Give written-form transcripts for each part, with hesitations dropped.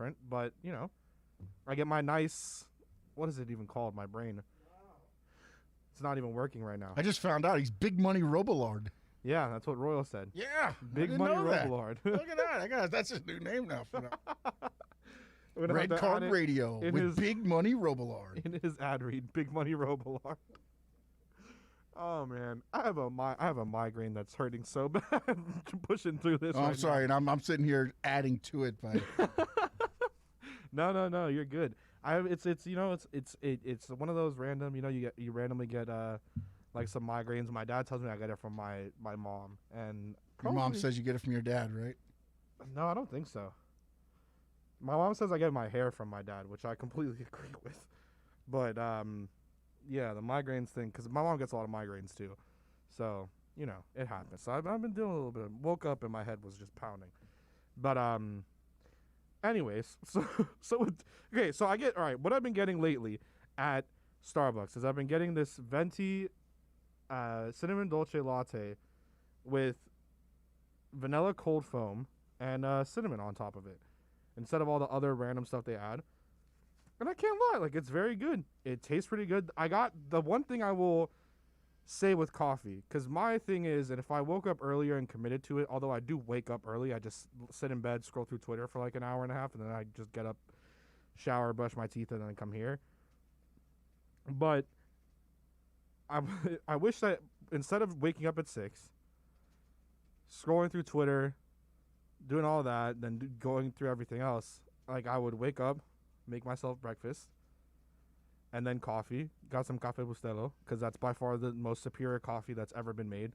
different, but, you know, I get my nice, what is it even called, my brain? It's not even working right now. I just found out he's Big Money Robillard. Yeah, that's what Royal said. Yeah. Big Money Robillard. Look at that. That's his new name now. Red Card Radio with Big Money Robillard. In his ad read, Big Money Robillard. Oh man, I have a migraine that's hurting so bad pushing through this. I'm sorry, and I'm sitting here adding to it by. No, you're good. It's one of those random, you randomly get like some migraines. My dad tells me I get it from my mom, and your mom says you get it from your dad, right? No, I don't think so. My mom says I get my hair from my dad, which I completely agree with. But yeah, the migraines thing, because my mom gets a lot of migraines too, so it happens. So I've been doing a little bit. Woke up and my head was just pounding, but anyways, so I get all right. What I've been getting lately at Starbucks is I've been getting this venti cinnamon dolce latte with vanilla cold foam and cinnamon on top of it, instead of all the other random stuff they add. And I can't lie, like, it's very good. It tastes pretty good. I got the one thing I will say with coffee, because my thing is, and if I woke up earlier and committed to it, although I do wake up early, I just sit in bed, scroll through Twitter for like an hour and a half, and then I just get up, shower, brush my teeth, and then come here. But I wish that instead of waking up at 6, scrolling through Twitter, doing all that, then going through everything else, like, I would wake up, make myself breakfast, and then coffee. Got some Café Bustelo, because that's by far the most superior coffee that's ever been made.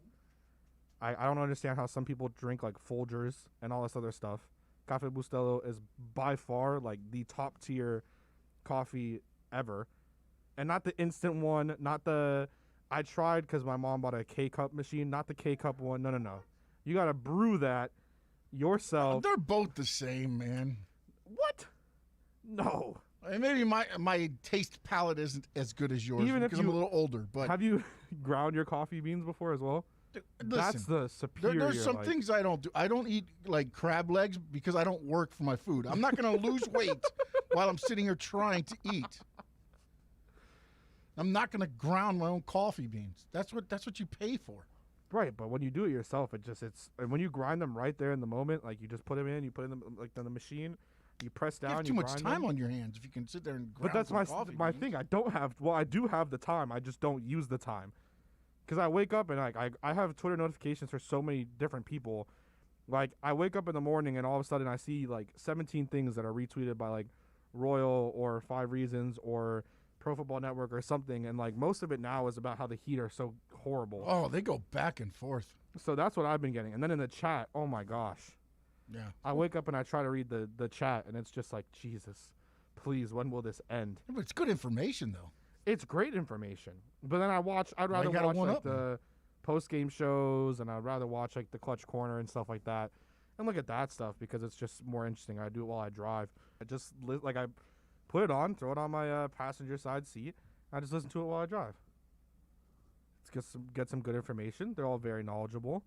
I don't understand how some people drink, like, Folgers and all this other stuff. Café Bustelo is by far, like, the top tier coffee ever. And not the instant one, not the... I tried because my mom bought a K-Cup machine, not the K-Cup one. No. You got to brew that yourself. They're both the same, man. What? No. And maybe my taste palate isn't as good as yours because I'm a little older. But have you ground your coffee beans before as well? Listen, that's the superior. There's some things I don't do. I don't eat like crab legs because I don't work for my food. I'm not going to lose weight while I'm sitting here trying to eat. I'm not going to ground my own coffee beans. That's what you pay for. Right, but when you do it yourself, and when you grind them right there in the moment, like you just put them in, you put in the machine. You press down. You have too much time on your hands if you can sit there and grind. But that's my thing. I do have the time. I just don't use the time, because I wake up and I have Twitter notifications for so many different people. Like, I wake up in the morning and all of a sudden I see like 17 things that are retweeted by like Royal or 5 Reasons or Pro Football Network or something, and like most of it now is about how the Heat are so horrible. Oh, they go back and forth. So that's what I've been getting. And then in the chat, oh my gosh. Yeah. I wake up and I try to read the chat, and it's just like, Jesus, please, when will this end? Yeah, but it's good information, though. It's great information. But then I'd rather watch like the post-game shows, and I'd rather watch like the Clutch Corner and stuff like that, and look at that stuff because it's just more interesting. I do it while I drive. I put it on, throw it on my passenger side seat. I just listen to it while I drive. Let's get some good information. They're all very knowledgeable.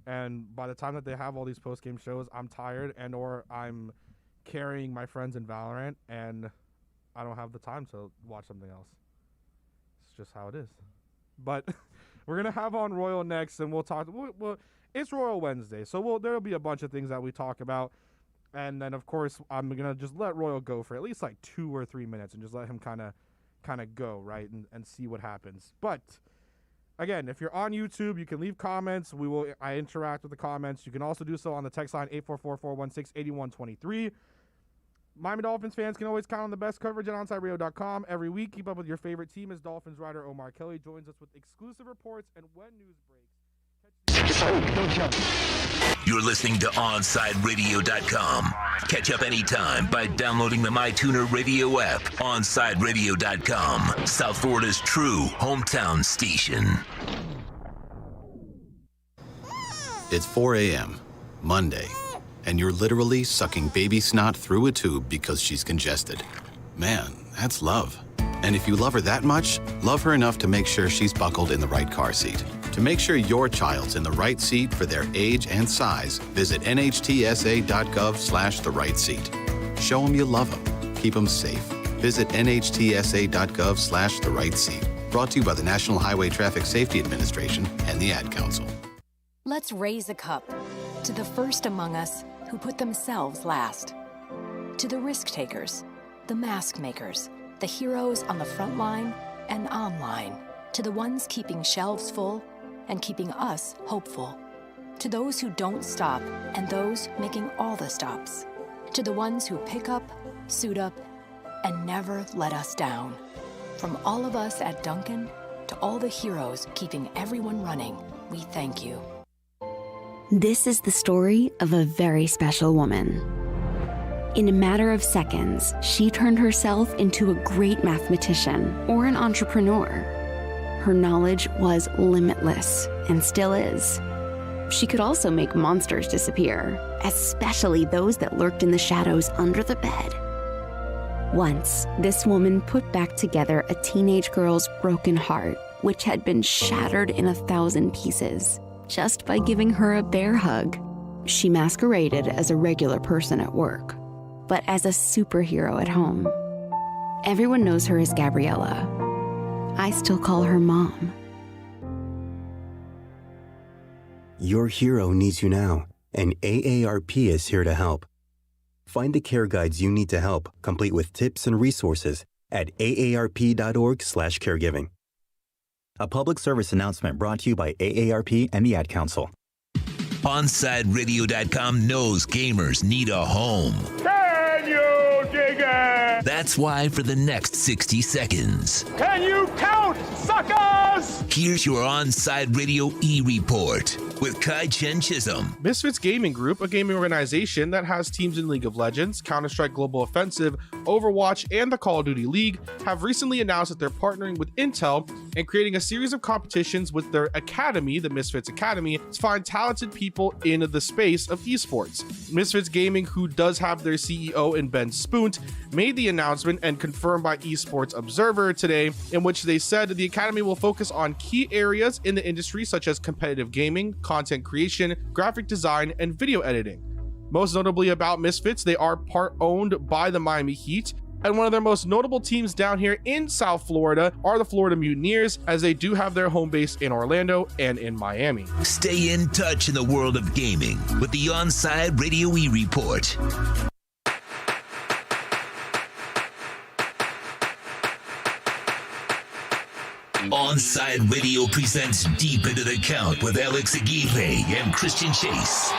And by the time that they have all these post-game shows, I'm tired or I'm carrying my friends in Valorant, and I don't have the time to watch something else. It's just how it is. But we're going to have on Royal next, and we'll talk. It's Royal Wednesday, so there'll be a bunch of things that we talk about. And then, of course, I'm going to just let Royal go for at least like 2 or 3 minutes and just let him kind of go, right, and see what happens. But... again, if you're on YouTube, you can leave comments. I interact with the comments. You can also do so on the text line 844-416-8123. Miami Dolphins fans can always count on the best coverage at OnsideRadio.com. Every week, keep up with your favorite team as Dolphins writer Omar Kelly joins us with exclusive reports and when news breaks. You're listening to OnsideRadio.com. Catch up anytime by downloading the MyTuner Radio app. OnsideRadio.com, South Florida's true hometown station. It's 4 a.m., Monday, and you're literally sucking baby snot through a tube because she's congested. Man, that's love. And if you love her that much, love her enough to make sure she's buckled in the right car seat. To make sure your child's in the right seat for their age and size, visit nhtsa.gov/the right seat. Show them you love them. Keep them safe. Visit nhtsa.gov/the-right-seat. Brought to you by the National Highway Traffic Safety Administration and the Ad Council. Let's raise a cup to the first among us who put themselves last. To the risk takers, the mask makers, the heroes on the front line and online. To the ones keeping shelves full and keeping us hopeful. To those who don't stop and those making all the stops. To the ones who pick up, suit up, and never let us down. From all of us at Dunkin' to all the heroes keeping everyone running, we thank you. This is the story of a very special woman. In a matter of seconds, she turned herself into a great mathematician or an entrepreneur. Her knowledge was limitless and still is. She could also make monsters disappear, especially those that lurked in the shadows under the bed. Once, this woman put back together a teenage girl's broken heart, which had been shattered in 1,000 pieces, just by giving her a bear hug. She masqueraded as a regular person at work, but as a superhero at home. Everyone knows her as Gabriella. I still call her Mom. Your hero needs you now, and AARP is here to help. Find the care guides you need to help, complete with tips and resources at aarp.org/caregiving. A public service announcement brought to you by AARP and the Ad Council. OnSideRadio.com knows gamers need a home. Can you dig it? That's why for the next 60 seconds, Can you count, suckers? here's your On-Side Radio E-Report with Kai Chen Chisholm. Misfits Gaming Group, a gaming organization that has teams in League of Legends, Counter-Strike Global Offensive, Overwatch, and the Call of Duty League, have recently announced that they're partnering with Intel and creating a series of competitions with their academy, the Misfits Academy, to find talented people in the space of esports. Misfits Gaming, who does have their CEO in Ben Spunt, made the announcement and confirmed by Esports Observer today, in which they said the academy will focus on key areas in the industry such as competitive gaming, content creation, graphic design, and video editing. Most notably about Misfits, they are part owned by the Miami Heat, and one of their most notable teams down here in South Florida are the Florida Mutineers, as they do have their home base in Orlando and in Miami. Stay in touch in the world of gaming with the On-Side Radio E-Report. On-Side Radio presents Deep Into the Count with Alex Aguirre and Christian Chase.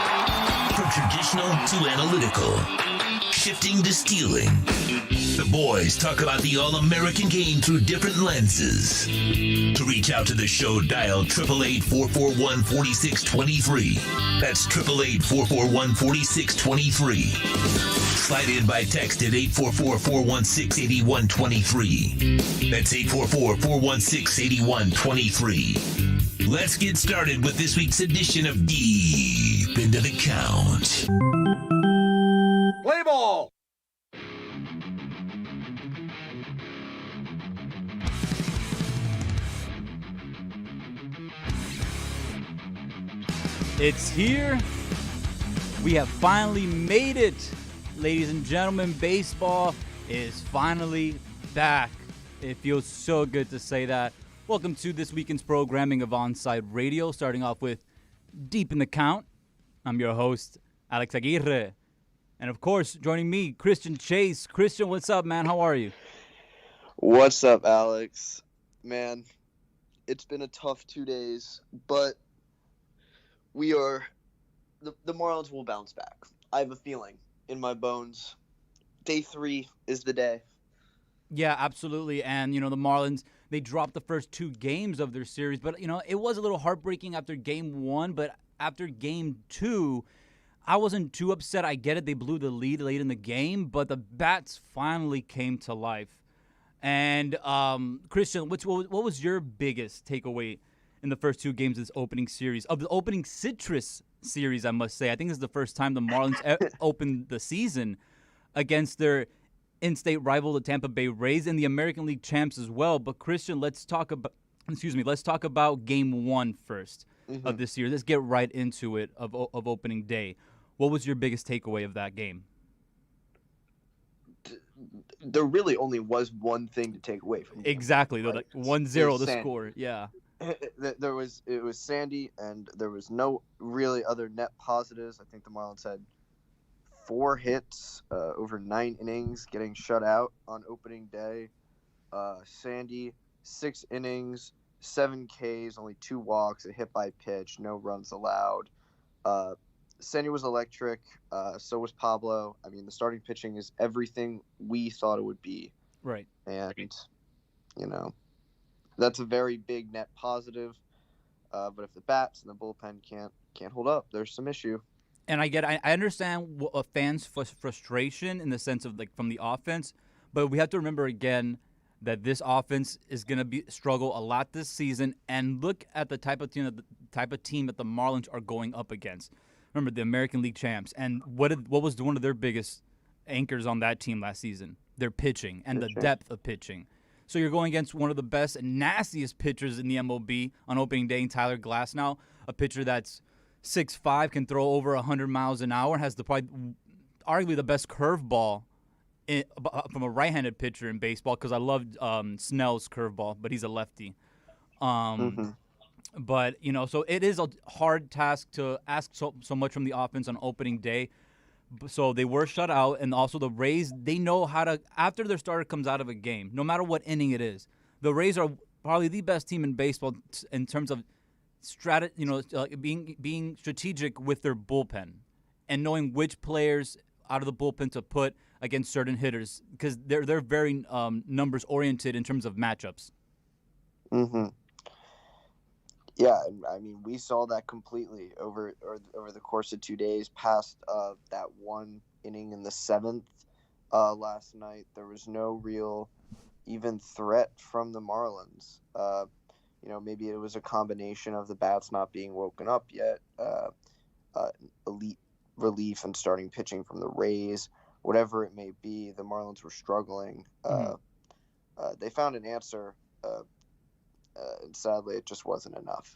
From traditional to analytical, shifting to stealing, the boys talk about the all-American game through different lenses. To reach out to the show, dial 888-441-4623. That's 888-441-4623. Slide in by text at 844-416-8123. That's 844-416-8123. Let's get started with this week's edition of Deep Into the Count. Play ball! It's here. We have finally made it. Ladies and gentlemen, baseball is finally back. It feels so good to say that. Welcome to this weekend's programming of Onside Radio, starting off with Deep in the Count. I'm your host, Alex Aguirre. And of course, joining me, Christian Chase. Christian, what's up, man? How are you? What's up, Alex? Man, it's been a tough 2 days, but the Marlins will bounce back. I have a feeling in my bones. Day 3 is the day. Yeah, absolutely. And, the Marlins, they dropped the first 2 games of their series. But, it was a little heartbreaking after game 1. But after game 2, I wasn't too upset. I get it. They blew the lead late in the game. But the bats finally came to life. And, Christian, what was your biggest takeaway in the first 2 games of this opening series? Of the opening Citrus series, I must say. I think this is the first time the Marlins opened the season against their in-state rival, the Tampa Bay Rays, and the American League champs as well. But Christian, let's talk about game 1 first of this year. Let's get right into it of opening day. What was your biggest takeaway of that game? there really only was one thing to take away from the Exactly. game, Right? right? 1-0 the Sandy. score. Yeah. It was Sandy, and there was no really other net positives. I think the Marlins had 4 hits over 9 innings, getting shut out on opening day. Sandy, 6 innings, 7 Ks, only 2 walks, a hit by pitch, no runs allowed. Sandy was electric. So was Pablo. I mean, the starting pitching is everything we thought it would be. Right. And, that's a very big net positive. But if the bats and the bullpen can't hold up, there's some issue. And I understand a fan's frustration in the sense of from the offense, but we have to remember again that this offense is going to struggle a lot this season. And look at the type of team that the Marlins are going up against. Remember the American League champs, and what was one of their biggest anchors on that team last season? Their pitching and the depth of pitching. So you're going against one of the best and nastiest pitchers in the MLB on opening day in Tyler Glasnow, a pitcher that's 6'5", can throw over 100 miles an hour, has arguably the best curveball from a right-handed pitcher in baseball, because I loved Snell's curveball, but he's a lefty. But, so it is a hard task to ask so much from the offense on opening day. So they were shut out, and also the Rays, they know how to, after their starter comes out of a game, no matter what inning it is, the Rays are probably the best team in baseball in terms of being strategic with their bullpen and knowing which players out of the bullpen to put against certain hitters, because they're very numbers oriented in terms of matchups. Mm-hmm. Yeah, I mean, we saw that completely over the course of 2 days. Past that 1 inning in the 7th last night, there was no real even threat from the Marlins. Maybe it was a combination of the bats not being woken up yet, elite relief and starting pitching from the Rays, whatever it may be. The Marlins were struggling. They found an answer. And sadly, it just wasn't enough.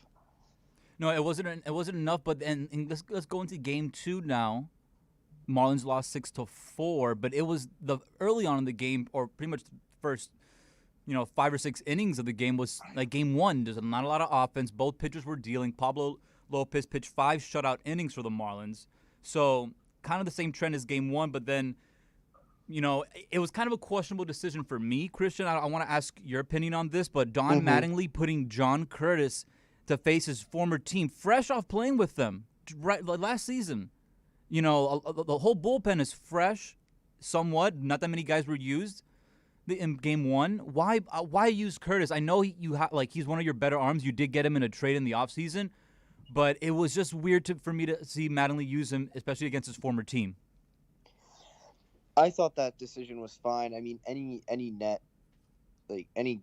No, it wasn't enough. But then let's go into Game 2 now. Marlins lost 6-4, but it was the early on in the game, or pretty much the first, 5 or 6 innings of the game was like Game 1. There's not a lot of offense. Both pitchers were dealing. Pablo Lopez pitched 5 shutout innings for the Marlins, so kind of the same trend as Game 1. But then, it was kind of a questionable decision for me, Christian. I want to ask your opinion on this, but Don Mattingly putting John Curtis to face his former team, fresh off playing with them last season. The whole bullpen is fresh, somewhat. Not that many guys were used in Game 1. Why use Curtis? I know he's one of your better arms. You did get him in a trade in the offseason, but it was just weird for me to see Mattingly use him, especially against his former team. I thought that decision was fine. I mean, any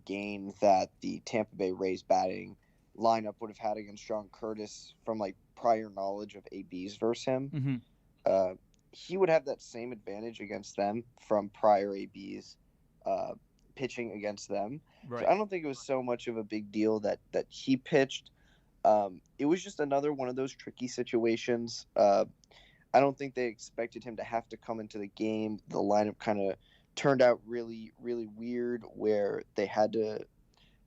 gain that the Tampa Bay Rays batting lineup would have had against John Curtis from prior knowledge of ABs versus him, he would have that same advantage against them from prior ABs pitching against them. Right. So I don't think it was so much of a big deal that he pitched. It was just another one of those tricky situations. I don't think they expected him to have to come into the game. The lineup kind of turned out really, really weird, where they had to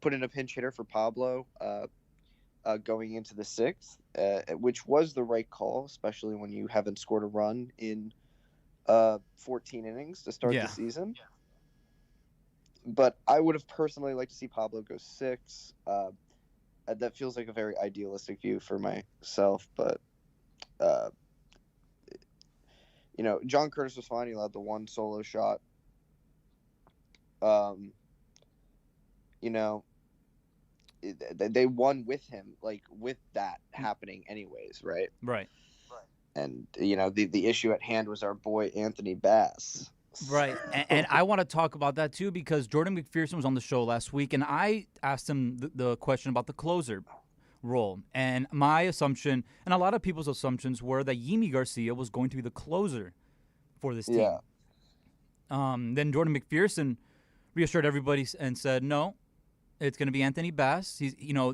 put in a pinch hitter for Pablo going into the 6th, which was the right call, especially when you haven't scored a run in 14 innings to start the season. Yeah. But I would have personally liked to see Pablo go 6. That feels like a very idealistic view for myself, but John Curtis was fine. He allowed the 1 solo shot. They won with him, with that happening anyways, right? Right. And, the issue at hand was our boy Anthony Bass. Right. And I want to talk about that, too, because Jordan McPherson was on the show last week, and I asked him the question about the closer role. And my assumption, and a lot of people's assumptions, were that Yimi Garcia was going to be the closer for this team. Yeah. Then Jordan McPherson reassured everybody and said, no, it's going to be Anthony Bass.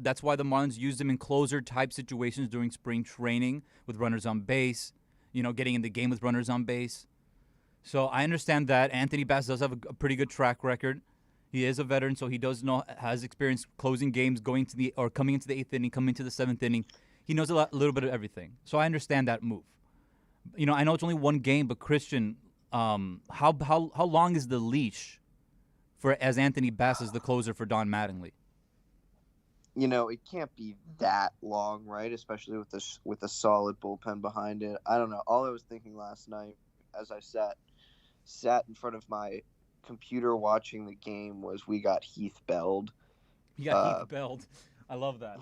That's why the Marlins used him in closer-type situations during spring training with runners on base, getting in the game with runners on base. So I understand that Anthony Bass does have a pretty good track record. He is a veteran, so he has experience closing games, coming into the 8th inning, coming into the 7th inning. He knows a little bit of everything. So I understand that move. I know it's only one game, but Christian, how long is the leash as Anthony Bass is the closer for Don Mattingly? It can't be that long, right? Especially with a solid bullpen behind it. I don't know. All I was thinking last night as I sat in front of my computer watching the game was we got Heath Belled. You got Heath Belled. I love that.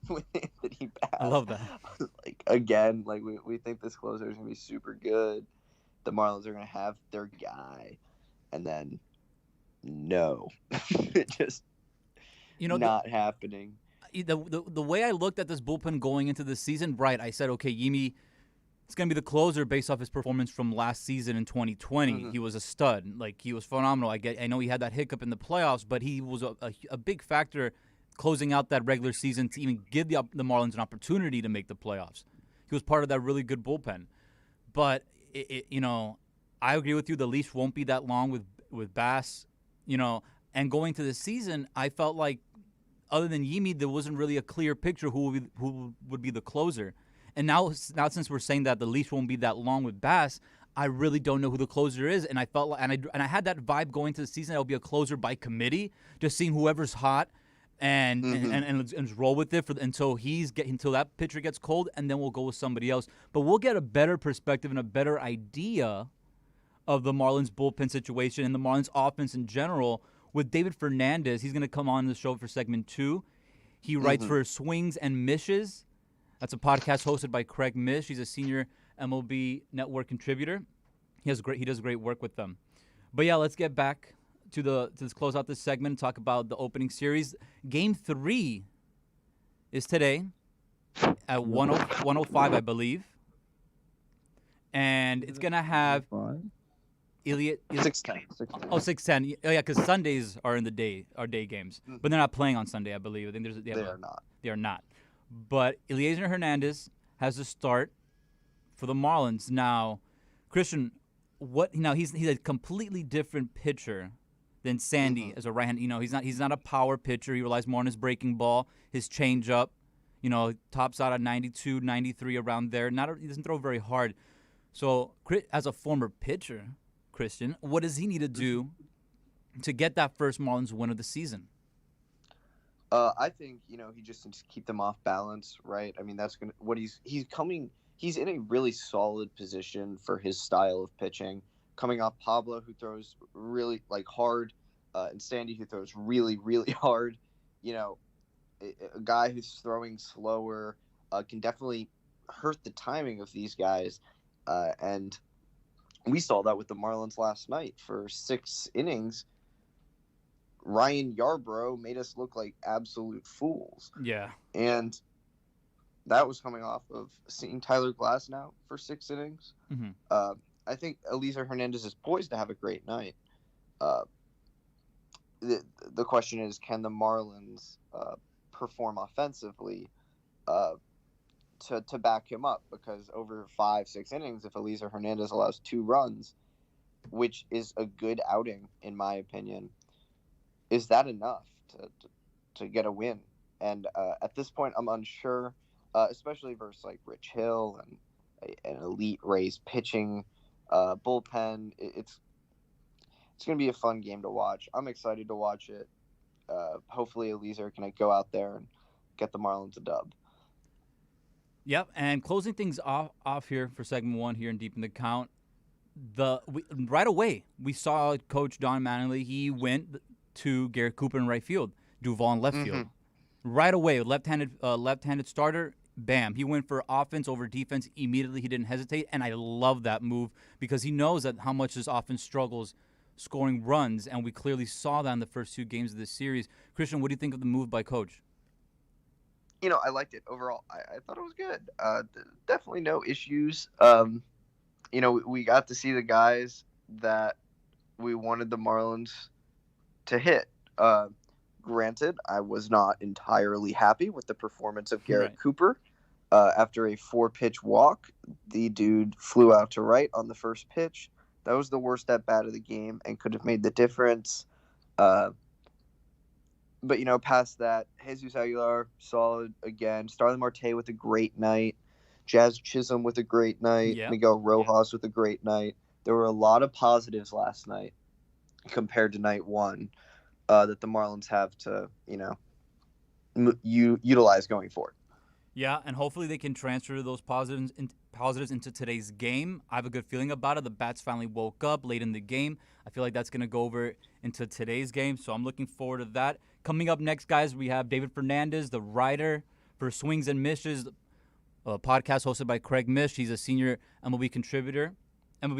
with Anthony Bass. I love that. Again, we think this closer is going to be super good. The Marlins are going to have their guy. And then, no. Just not happening. The way I looked at this bullpen going into the season, right, I said, okay, Yimi, it's going to be the closer based off his performance from last season in 2020. Mm-hmm. He was a stud. He was phenomenal. I know he had that hiccup in the playoffs, but he was a big factor closing out that regular season to even give the Marlins an opportunity to make the playoffs. He was part of that really good bullpen. But, I agree with you. The leash won't be that long with Bass, and going to the season, I felt like other than Yimi, there wasn't really a clear picture who would be the closer. And now since we're saying that the leash won't be that long with Bass, I really don't know who the closer is. And I felt like, and I had that vibe going to the season. It'll be a closer by committee, just seeing whoever's hot and let's roll with it until that pitcher gets cold, and then we'll go with somebody else. But we'll get a better perspective and a better idea of the Marlins bullpen situation and the Marlins offense in general with David Fernandez. He's going to come on the show for segment 2. He writes for Swings and Mishes. That's a podcast hosted by Craig Mish. He's a senior MLB Network contributor. He does great work with them. But yeah, let's get back to close out this segment and talk about the opening series. Game 3 is today at 1:05, I believe. And it's going to have Elliot 6:10. Oh, 6:10. Oh, yeah, because Sundays are day games. But they're not playing on Sunday, I believe. I think they are not. They are not. But Eliezer Hernandez has to start for the Marlins. Now, Christian, he's a completely different pitcher than Sandy as a right hand. He's not a power pitcher. He relies more on his breaking ball, his changeup. Tops out at 92, 93 around there. He doesn't throw very hard. So, as a former pitcher, Christian, what does he need to do to get that first Marlins win of the season? I think he just needs to keep them off balance, right? I mean, that's what he's in a really solid position for his style of pitching. Coming off Pablo, who throws really hard, and Sandy, who throws really, really hard. A guy who's throwing slower can definitely hurt the timing of these guys, and we saw that with the Marlins last night for 6 innings. Ryan Yarbrough made us look like absolute fools. Yeah. And that was coming off of seeing Tyler Glasnow for 6 innings. Mm-hmm. I think Eliezer Hernandez is poised to have a great night. The question is, can the Marlins perform offensively to back him up? Because over 5-6 innings, if Eliezer Hernandez allows 2 runs, which is a good outing in my opinion, is that enough to get a win? And at this point, I'm unsure, especially versus Rich Hill and an elite Rays pitching bullpen. It's going to be a fun game to watch. I'm excited to watch it. Hopefully, Eliezer can go out there and get the Marlins a dub. Yep, and closing things off here for segment 1 here in Deep in the Count. Right away, we saw Coach Don Mattingly. He went to Garrett Cooper in right field, Duvall in left field. Right away, left-handed starter, bam. He went for offense over defense immediately. He didn't hesitate, and I love that move because he knows that how much this offense struggles scoring runs, and we clearly saw that in the first 2 games of this series. Christian, what do you think of the move by Coach? I liked it overall. I thought it was good. Definitely no issues. We got to see the guys that we wanted the Marlins to hit. Granted, I was not entirely happy with the performance of Garrett Cooper. After a 4-pitch walk, the dude flew out to right on the first pitch, That was the worst at-bat of the game and could have made the difference. But, past that, Jesus Aguilar, solid again. Starling Marte with a great night. Jazz Chisholm with a great night. Yeah. Miguel Rojas with a great night. There were a lot of positives last night compared to night one that the Marlins have to, utilize going forward. Yeah, and hopefully they can transfer those positives into today's game. I have a good feeling about it. The bats finally woke up late in the game. I feel like that's going to go over into today's game, so I'm looking forward to that. Coming up next, guys, we have David Fernandez, the writer for Swings and Misses, a podcast hosted by Craig Mish. He's a senior MLB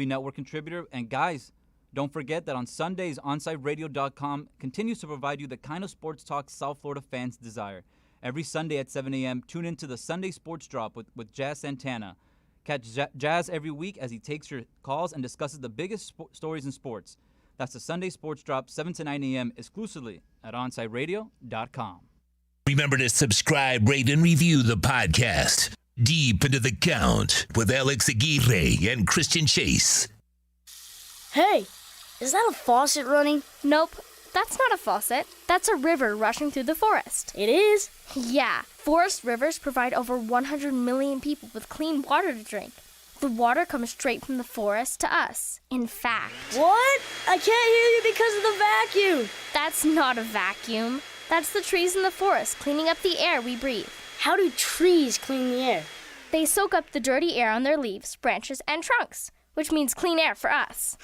Network contributor. And, guys, don't forget that on Sundays, OnSideRadio.com continues to provide you the kind of sports talk South Florida fans desire. Every Sunday at 7 a.m., tune into the Sunday Sports Drop with Jazz Santana. Catch Jazz every week as he takes your calls and discusses the biggest stories in sports. That's the Sunday Sports Drop, 7 to 9 a.m., exclusively at OnSideRadio.com. Remember to subscribe, rate, and review the podcast. Deep into the Count with Alex Aguirre and Christian Chase. Hey, is that a faucet running? Nope. That's not a faucet. That's a river rushing through the forest. It is? Yeah. Forest rivers provide over 100 million people with clean water to drink. The water comes straight from the forest to us. In fact... What? I can't hear you because of the vacuum. That's not a vacuum. That's the trees in the forest cleaning up the air we breathe. How do trees clean the air? They soak up the dirty air on their leaves, branches, and trunks, which means clean air for us.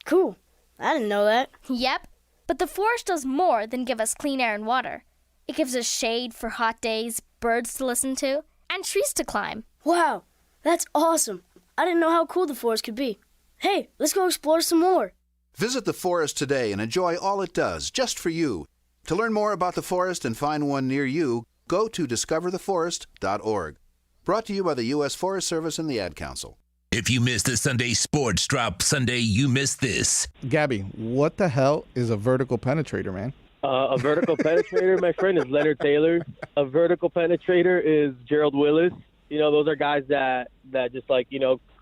Cool. I didn't know that. Yep. But the forest does more than give us clean air and water. It gives us shade for hot days, birds to listen to, and trees to climb. Wow, that's awesome. I didn't know how cool the forest could be. Hey, let's go explore some more. Visit the forest today and enjoy all it does, just for you. To learn more about the forest and find one near you, go to discovertheforest.org. Brought to you by the U.S. Forest Service and the Ad Council. If you missed the Sunday Sports Drop Sunday, you missed this. Gabby, what the hell is a vertical penetrator, man? A vertical penetrator, my friend, is Leonard Taylor. A vertical penetrator is Gerald Willis. Those are guys that just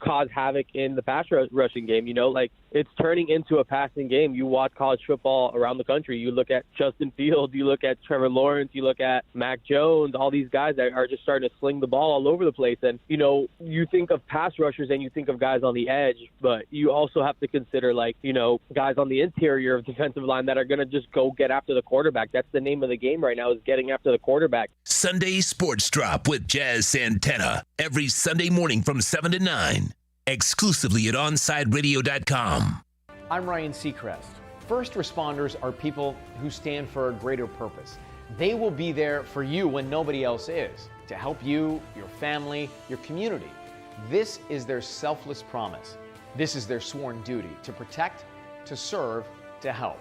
cause havoc in the pass rushing game. It's turning into a passing game. You watch college football around the country. You look at Justin Fields, you look at Trevor Lawrence, you look at Mac Jones, all these guys that are just starting to sling the ball all over the place. And, you think of pass rushers and you think of guys on the edge, but you also have to consider, guys on the interior of defensive line that are going to just go get after the quarterback. That's the name of the game right now, is getting after the quarterback. Sunday Sports Drop with Jazz Santana. Every Sunday morning from 7 to 9. Exclusively at OnSideRadio.com. I'm Ryan Seacrest. First responders are people who stand for a greater purpose. They will be there for you when nobody else is, to help you, your family, your community. This is their selfless promise. This is their sworn duty, to protect, to serve, to help.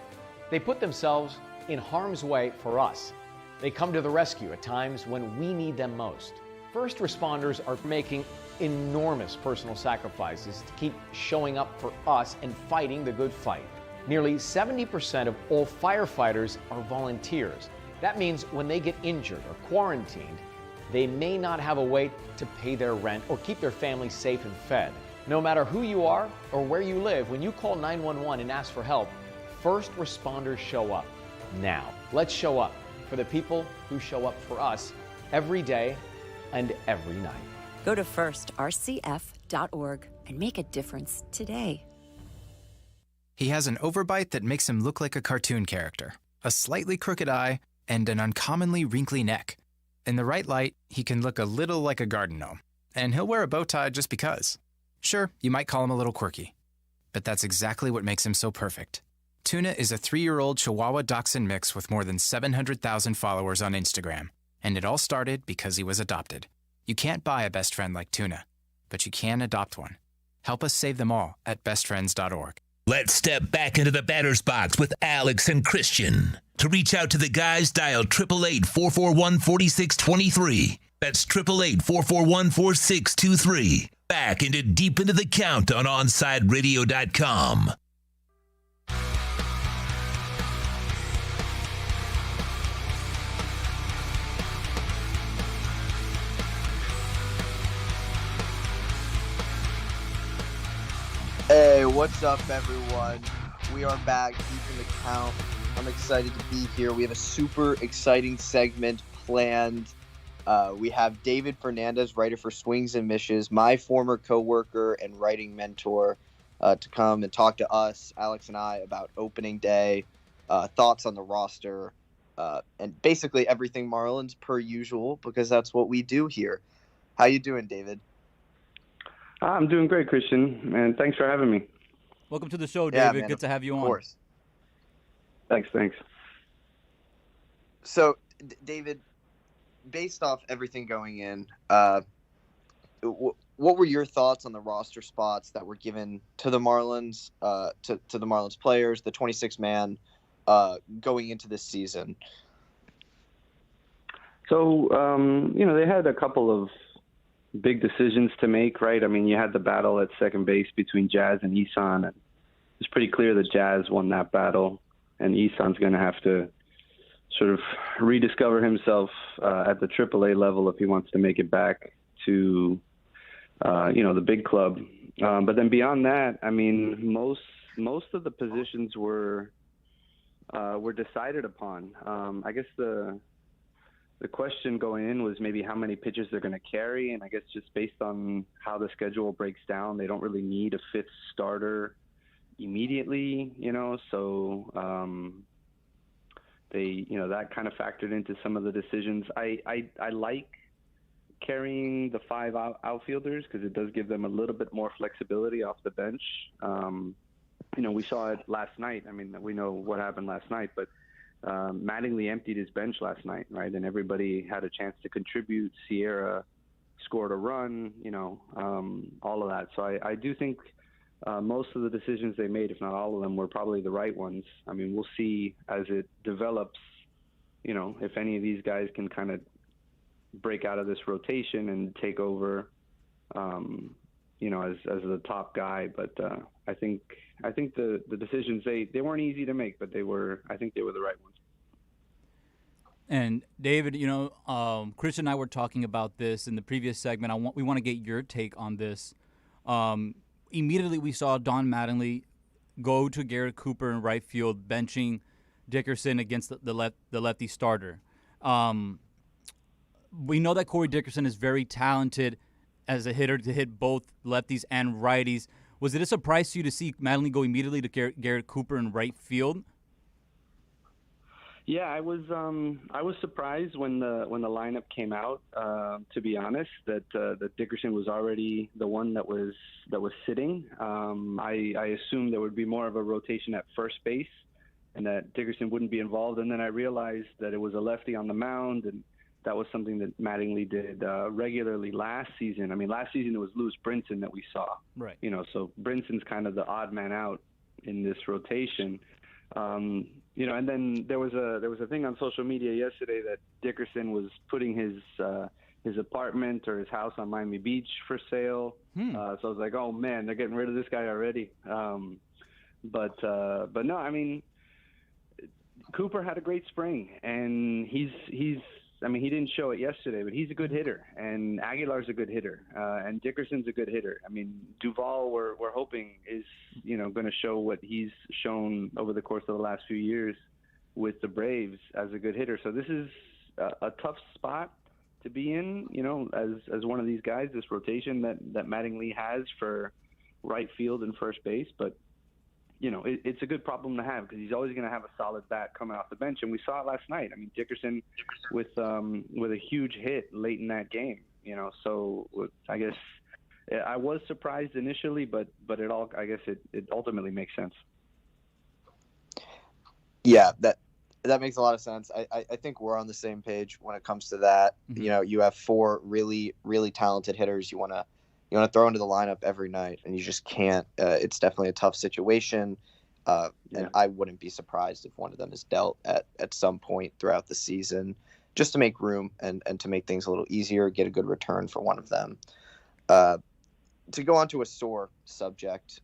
They put themselves in harm's way for us. They come to the rescue at times when we need them most. First responders are making enormous personal sacrifices to keep showing up for us and fighting the good fight. Nearly 70% of all firefighters are volunteers. That means when they get injured or quarantined, they may not have a way to pay their rent or keep their family safe and fed. No matter who you are or where you live, when you call 911 and ask for help, first responders show up. Now, let's show up for the people who show up for us every day and every night. Go to firstrcf.org and make a difference today. He has an overbite that makes him look like a cartoon character, a slightly crooked eye, and an uncommonly wrinkly neck. In the right light, he can look a little like a garden gnome, and he'll wear a bow tie just because. Sure, you might call him a little quirky, but that's exactly what makes him so perfect. Tuna is a 3-year-old Chihuahua Dachshund mix with more than 700,000 followers on Instagram, and it all started because he was adopted. You can't buy a best friend like Tuna, but you can adopt one. Help us save them all at bestfriends.org. Let's step back into the batter's box with Alex and Christian. To reach out to the guys, dial 888-441-4623. That's 888-441-4623. Back into Deep Into the Count on OnSideRadio.com. Hey, What's up, everyone? We are back deep in the count. I'm excited to be here. We have a super exciting segment planned. We have David Fernandez, writer for Swings and Mishes, my former coworker and writing mentor, to come and talk to us, Alex and I, about opening day, thoughts on the roster, and basically everything Marlins per usual, because that's what we do here. How you doing, David? I'm doing great, Christian, and thanks for having me. Welcome to the show, David. Man, good to have you on. Of course. Thanks. So, David, based off everything going in, what were your thoughts on the roster spots that were given to the Marlins, to the Marlins players, the 26-man, going into this season? So, they had a couple of big decisions to make, right? I mean, you had the battle at second base between Jazz and Isan, and it's pretty clear that Jazz won that battle, and Isan's going to have to sort of rediscover himself at the AAA level if he wants to make it back to, the big club. But then beyond that, I mean, most of the positions were decided upon. I guess the question going in was maybe how many pitchers they're going to carry, and I guess just based on how the schedule breaks down, they don't really need a fifth starter immediately, so that kind of factored into some of the decisions. I like carrying the 5 outfielders because it does give them a little bit more flexibility off the bench. We saw it last night. I mean, we know what happened last night, but Mattingly emptied his bench last night, right? And everybody had a chance to contribute. Sierra scored a run, all of that. So I do think most of the decisions they made, if not all of them, were probably the right ones. I mean, we'll see as it develops, if any of these guys can kind of break out of this rotation and take over, as the top guy. But I think the decisions they weren't easy to make, but I think they were the right ones. And David, Chris and I were talking about this in the previous segment. We want to get your take on this. Immediately we saw Don Mattingly go to Garrett Cooper in right field, benching Dickerson against the lefty starter. We know that Corey Dickerson is very talented as a hitter to hit both lefties and righties. Was it a surprise to you to see Mattingly go immediately to Garrett Cooper in right field? Yeah, I was surprised when the lineup came out. To be honest, that Dickerson was already the one that was sitting. I assumed there would be more of a rotation at first base, and that Dickerson wouldn't be involved. And then I realized that it was a lefty on the mound, and that was something that Mattingly did regularly last season. I mean, last season it was Lewis Brinson that we saw. Right. So Brinson's kind of the odd man out in this rotation. And then there was a thing on social media yesterday that Dickerson was putting his apartment or his house on Miami Beach for sale. So I was like, oh man, they're getting rid of this guy already. But no, I mean, Cooper had a great spring, and he didn't show it yesterday, but he's a good hitter, and Aguilar's a good hitter, and Dickerson's a good hitter. I mean, Duvall, we're hoping is, going to show what he's shown over the course of the last few years with the Braves as a good hitter. So this is a tough spot to be in, as one of these guys, this rotation that Mattingly has for right field and first base. But it's a good problem to have because he's always going to have a solid bat coming off the bench, and we saw it last night. I mean, Dickerson with a huge hit late in that game. So I guess I was surprised initially, but it ultimately makes sense. Yeah, that makes a lot of sense. I think we're on the same page when it comes to that. Mm-hmm. You have 4 really, really talented hitters. You want to throw into the lineup every night, and you just can't. It's definitely a tough situation, and I wouldn't be surprised if one of them is dealt at some point throughout the season, just to make room and to make things a little easier, get a good return for one of them. To go on to a sore subject,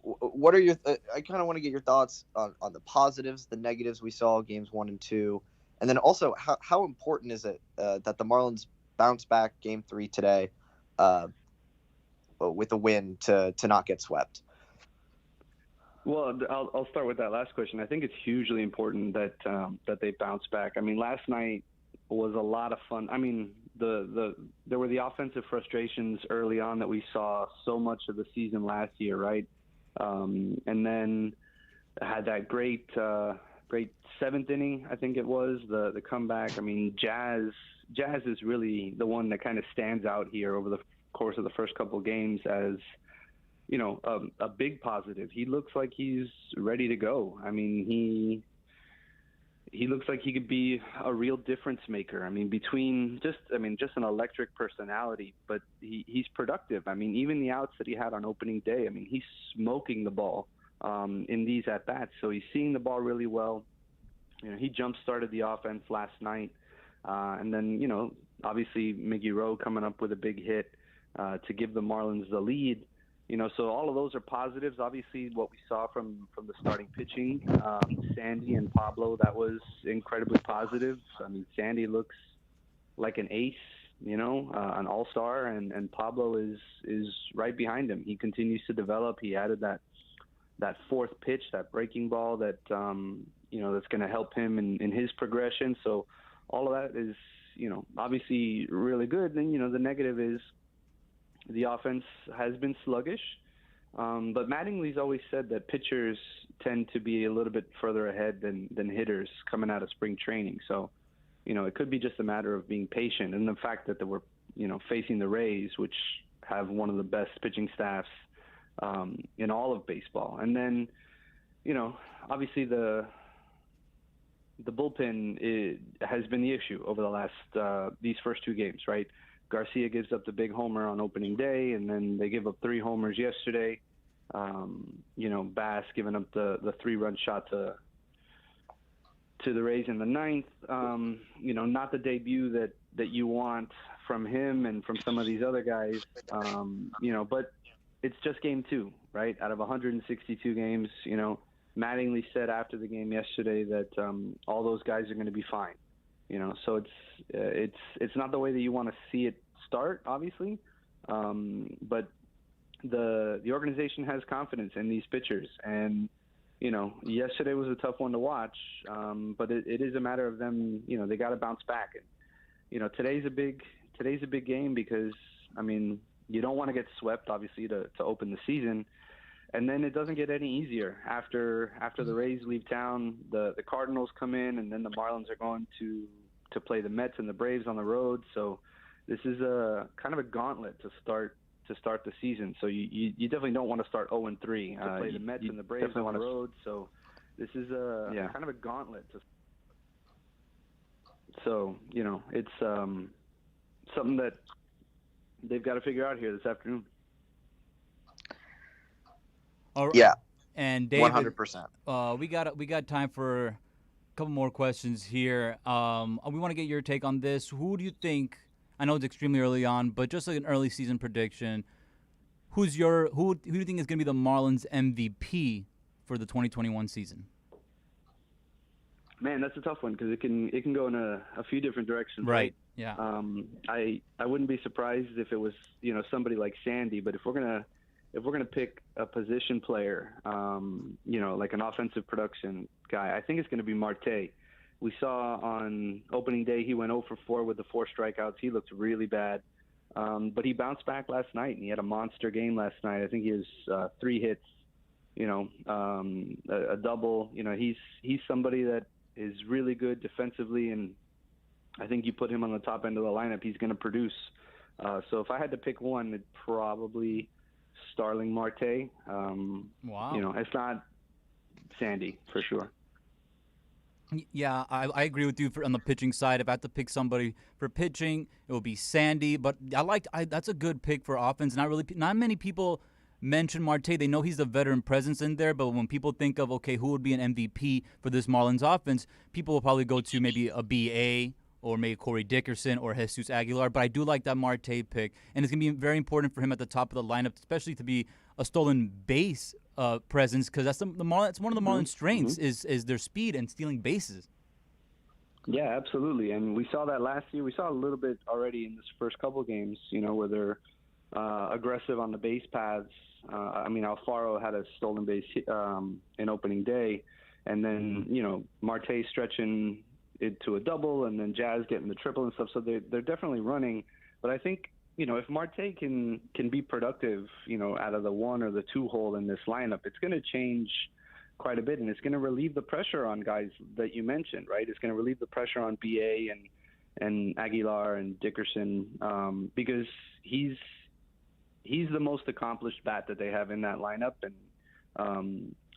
what are your? I kind of want to get your thoughts on the positives, the negatives we saw games 1 and 2, and then also how important is it that the Marlins bounce back game 3 today? with a win to not get swept. Well, I'll start with that last question. I think it's hugely important that they bounce back. I mean, last night was a lot of fun. I mean, there were the offensive frustrations early on that we saw so much of the season last year, right? And then had that great seventh inning, I think it was, the comeback. I mean, Jazz is really the one that kind of stands out here over the course of the first couple of games as, you know, a big positive. He looks like he's ready to go. I mean, he looks like he could be a real difference maker. I mean, just an electric personality, but he's productive. I mean, even the outs that he had on opening day, I mean, he's smoking the ball in these at-bats. So he's seeing the ball really well. You know, he jump-started the offense last night. And then, you know, obviously Miggy Rowe coming up with a big hit to give the Marlins the lead. You know, so all of those are positives. Obviously, what we saw from the starting pitching, Sandy and Pablo, that was incredibly positive. I mean, Sandy looks like an ace, you know, an all-star, and Pablo is right behind him. He continues to develop. He added that fourth pitch, that breaking ball that, you know, that's going to help him in his progression. So all of that is, you know, obviously really good. And, you know, the negative is the offense has been sluggish. But Mattingly's always said that pitchers tend to be a little bit further ahead than hitters coming out of spring training. So, you know, it could be just a matter of being patient. And the fact that we're, you know, facing the Rays, which have one of the best pitching staffs in all of baseball. And then, you know, obviously the bullpen has been the issue over the last these first two games, right? Garcia gives up the big homer on opening day, and then they give up 3 homers yesterday. You know, Bass giving up the 3-run shot to the Rays in the 9th. You know, not the debut that you want from him and from some of these other guys. You know, but it's just game 2, right? Out of 162 games, you know, Mattingly said after the game yesterday that all those guys are going to be fine. You know, so it's not the way that you want to see it start, obviously, but the organization has confidence in these pitchers, and you know, yesterday was a tough one to watch, but it is a matter of them. You know, they got to bounce back, and you know, today's a big game because I mean, you don't want to get swept, obviously, to open the season. And then it doesn't get any easier after the Rays leave town. The Cardinals come in, and then the Marlins are going to play the Mets and the Braves on the road. So this is a kind of a gauntlet to start the season. So you definitely don't want to start 0-3 to play the Mets and the Braves on the road. So this is kind of a gauntlet. So you know, it's something that they've got to figure out here this afternoon. All right. Yeah. And David, 100%. We got time for a couple more questions here. We want to get your take on this. Who do you think? I know it's extremely early on, but just like an early season prediction, who do you think is going to be the Marlins MVP for the 2021 season? Man, that's a tough one because it can go in a few different directions. Right. Yeah. I wouldn't be surprised if it was, you know, somebody like Sandy, but if we're gonna pick a position player, you know, like an offensive production guy, I think it's gonna be Marte. We saw on opening day he went 0 for 4 with the 4 strikeouts. He looked really bad, but he bounced back last night and he had a monster game last night. I think he has 3 hits, you know, a double. You know, he's somebody that is really good defensively, and I think you put him on the top end of the lineup, he's going to produce. So if I had to pick one, it'd probably Starling Marte. Wow. You know, it's not Sandy for sure. Yeah, I agree with you on the pitching side. If I had to pick somebody for pitching, it would be Sandy. But that's a good pick for offense. Not many people mention Marte. They know he's the veteran presence in there, but when people think of, okay, who would be an MVP for this Marlins offense, people will probably go to maybe a BA or maybe Corey Dickerson or Jesus Aguilar. But I do like that Marte pick, and it's going to be very important for him at the top of the lineup, especially to be a stolen base presence, because that's that's one of the Marlins' strengths is their speed and stealing bases. Yeah, absolutely. And we saw that last year. We saw a little bit already in this first couple games, you know, where aggressive on the base paths. I mean, Alfaro had a stolen base in opening day, and then Marte stretching it to a double, and then Jazz getting the triple and stuff. So they're definitely running. But I think if Marte can be productive, out of the 1 or the 2 hole in this lineup, it's going to change quite a bit, and it's going to relieve the pressure on guys that you mentioned, right? It's going to relieve the pressure on BA and Aguilar and Dickerson, because he's the most accomplished bat that they have in that lineup, and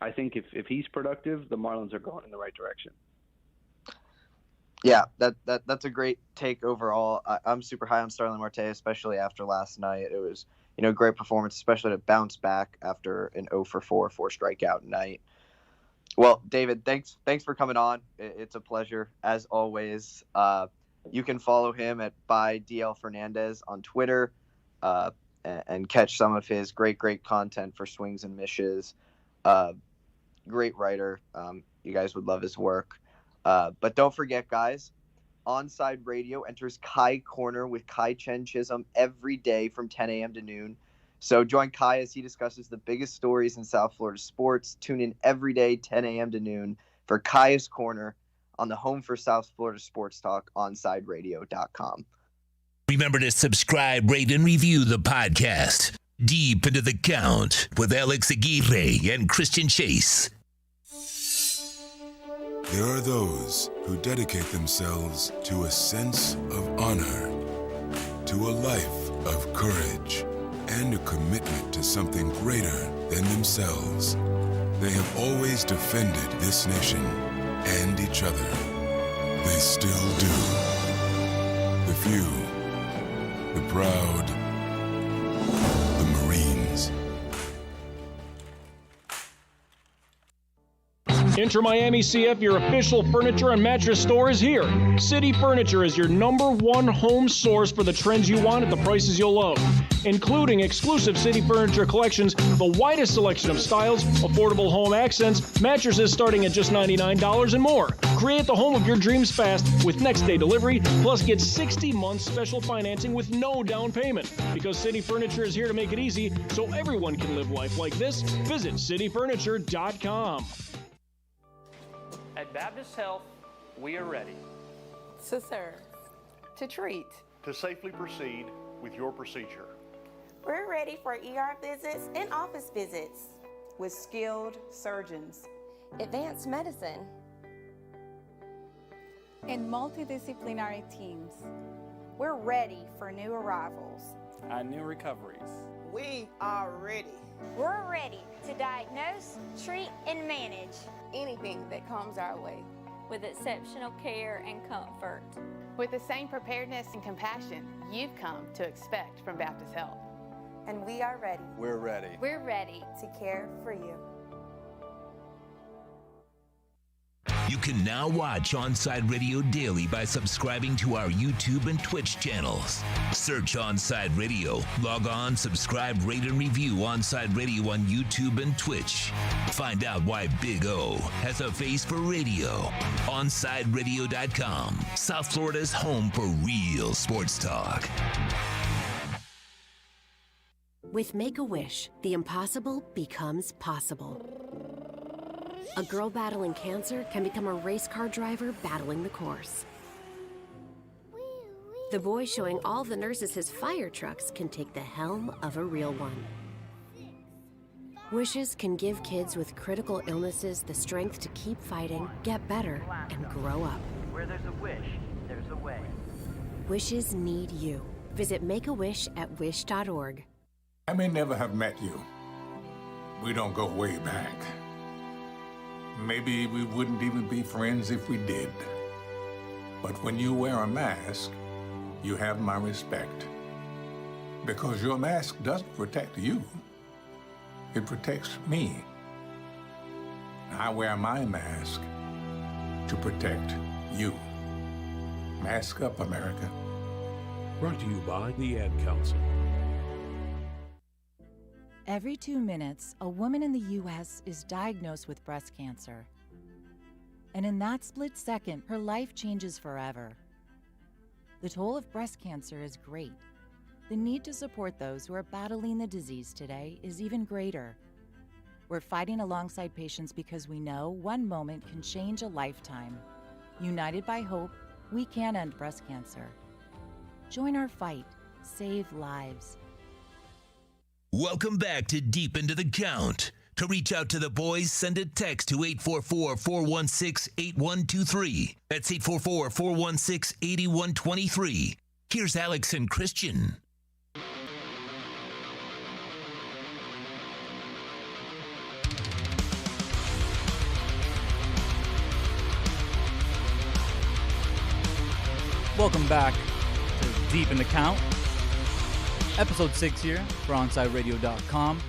I think if he's productive, the Marlins are going in the right direction. Yeah, that's a great take overall. I'm super high on Starling Marte, especially after last night. It was great performance, especially to bounce back after an 0-for-4 strikeout night. Well, David, thanks for coming on. It's a pleasure as always. You can follow him at @DL Fernandez on Twitter, and catch some of his great content for Swings and Mishes. Great writer. You guys would love his work. But don't forget, guys, Onside Radio enters Kai Corner with Kai Chen Chisholm every day from 10 a.m. to noon. So join Kai as he discusses the biggest stories in South Florida sports. Tune in every day, 10 a.m. to noon, for Kai's Corner on the home for South Florida sports talk, OnsideRadio.com. Remember to subscribe, rate, and review the podcast. Deep into the Count with Alex Aguirre and Christian Chase. There are those who dedicate themselves to a sense of honor, to a life of courage, and a commitment to something greater than themselves. They have always defended this nation and each other. They still do. The few, the proud, the Marines. Inter Miami CF, your official furniture and mattress store, is here. City Furniture is your #1 home source for the trends you want at the prices you'll love, including exclusive City Furniture collections, the widest selection of styles, affordable home accents, mattresses starting at just $99 and more. Create the home of your dreams fast with next-day delivery, plus get 60 months special financing with no down payment. Because City Furniture is here to make it easy so everyone can live life like this, visit cityfurniture.com. At Baptist Health, we are ready to serve, to treat, to safely proceed with your procedure. We're ready for ER visits and office visits with skilled surgeons, advanced medicine, and multidisciplinary teams. We're ready for new arrivals and new recoveries. We are ready. We're ready to diagnose, treat, and manage anything that comes our way with exceptional care and comfort. With the same preparedness and compassion you've come to expect from Baptist Health. And we are ready. We're ready. We're ready to care for you. You can now watch Onside Radio daily by subscribing to our YouTube and Twitch channels. Search Onside Radio. Log on, subscribe, rate, and review Onside Radio on YouTube and Twitch. Find out why Big O has a face for radio. OnsideRadio.com, South Florida's home for real sports talk. With Make-A-Wish, the impossible becomes possible. A girl battling cancer can become a race car driver battling the course. The boy showing all the nurses his fire trucks can take the helm of a real one. Wishes can give kids with critical illnesses the strength to keep fighting, get better, and grow up. Where there's a wish, there's a way. Wishes need you. Visit Make-A-Wish at wish.org. I may never have met you. We don't go way back. Maybe we wouldn't even be friends if we did. But when you wear a mask, you have my respect. Because your mask doesn't protect you. It protects me. I wear my mask to protect you. Mask up, America. Brought to you by the Ad Council. Every 2 minutes, a woman in the U.S. is diagnosed with breast cancer. And in that split second, her life changes forever. The toll of breast cancer is great. the need to support those who are battling the disease today is even greater. We're fighting alongside patients because we know one moment can change a lifetime. United by hope, we can end breast cancer. Join our fight. Save lives. Welcome back to Deep Into the Count. To reach out to the boys, send a text to 844-416-8123. That's 844-416-8123. Here's Alex and Christian. Welcome back to Deep in the Count. Episode 6 here for OnSideRadio.com.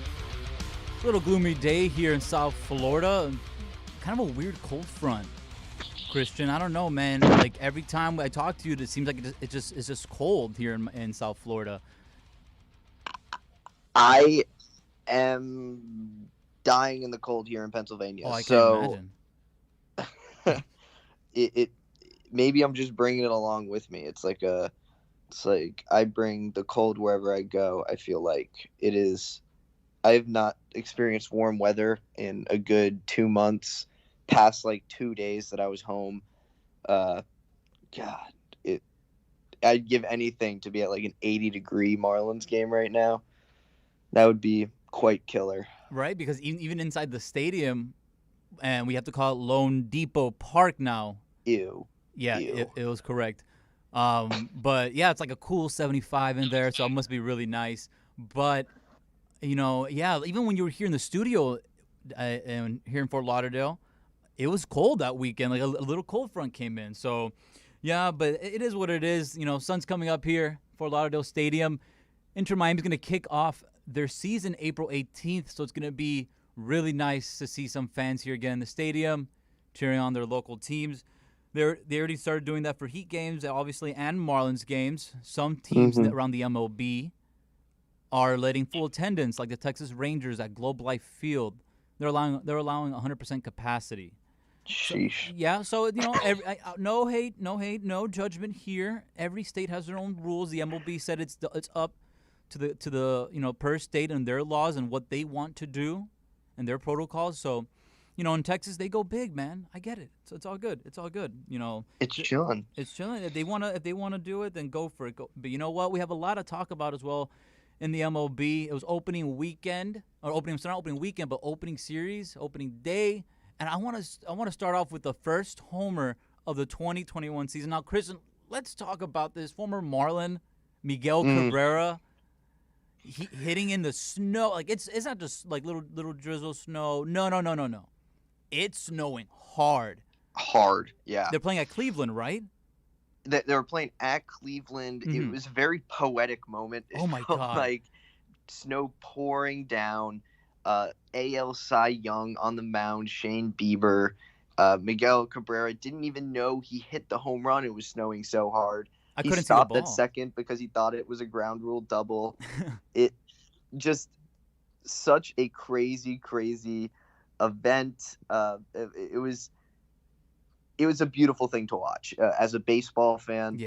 A little gloomy day here in South Florida. Kind of a weird cold front, Christian. I don't know, man. Like every time I talk to you, it seems like it's just cold here in South Florida. I am dying in the cold here in Pennsylvania. Oh, I can't imagine. it maybe I'm just bringing it along with me. It's like I bring the cold wherever I go. I feel like it is. I have not experienced warm weather in a good 2 months. Past like 2 days that I was home. God, I'd give anything to be at like an 80-degree Marlins game right now. That would be quite killer. Right, because even inside the stadium, and we have to call it Lone Depot Park now. Ew. Yeah, it was correct. But yeah, it's like a cool 75 in there, so it must be really nice. But even when you were here in the studio and here in Fort Lauderdale, it was cold that weekend. Like a little cold front came in. So yeah, but it is what it is. Sun's coming up here, Fort Lauderdale Stadium. Inter Miami's going to kick off their season April 18th, so it's going to be really nice to see some fans here again in the stadium, cheering on their local teams. They already started doing that for Heat games, obviously, and Marlins games. Some teams around the MLB are letting full attendance, like the Texas Rangers at Globe Life Field. They're allowing 100% capacity. Sheesh. So no hate, no judgment here. Every state has their own rules. The MLB said it's up to the per state and their laws and what they want to do and their protocols. So, in Texas they go big, man. I get it. So it's all good. It's all good. It's chilling. It's chilling. If they wanna do it, then go for it. But you know what? We have a lot to talk about as well in the MLB. It was opening weekend, but opening series, opening day. And I want to start off with the first homer of the 2021 season. Now, Christian, let's talk about this. Former Marlin, Miguel Cabrera, hitting in the snow. Like it's not just like little drizzle snow. No. It's snowing hard. Hard, yeah. They're playing at Cleveland, right? They were playing at Cleveland. It was a very poetic moment. Oh my God! Like snow pouring down. AL Cy Young on the mound. Shane Bieber. Miguel Cabrera didn't even know he hit the home run. It was snowing so hard. He stopped at second because he thought it was a ground rule double. It just such a crazy event. It was a beautiful thing to watch. As a baseball fan,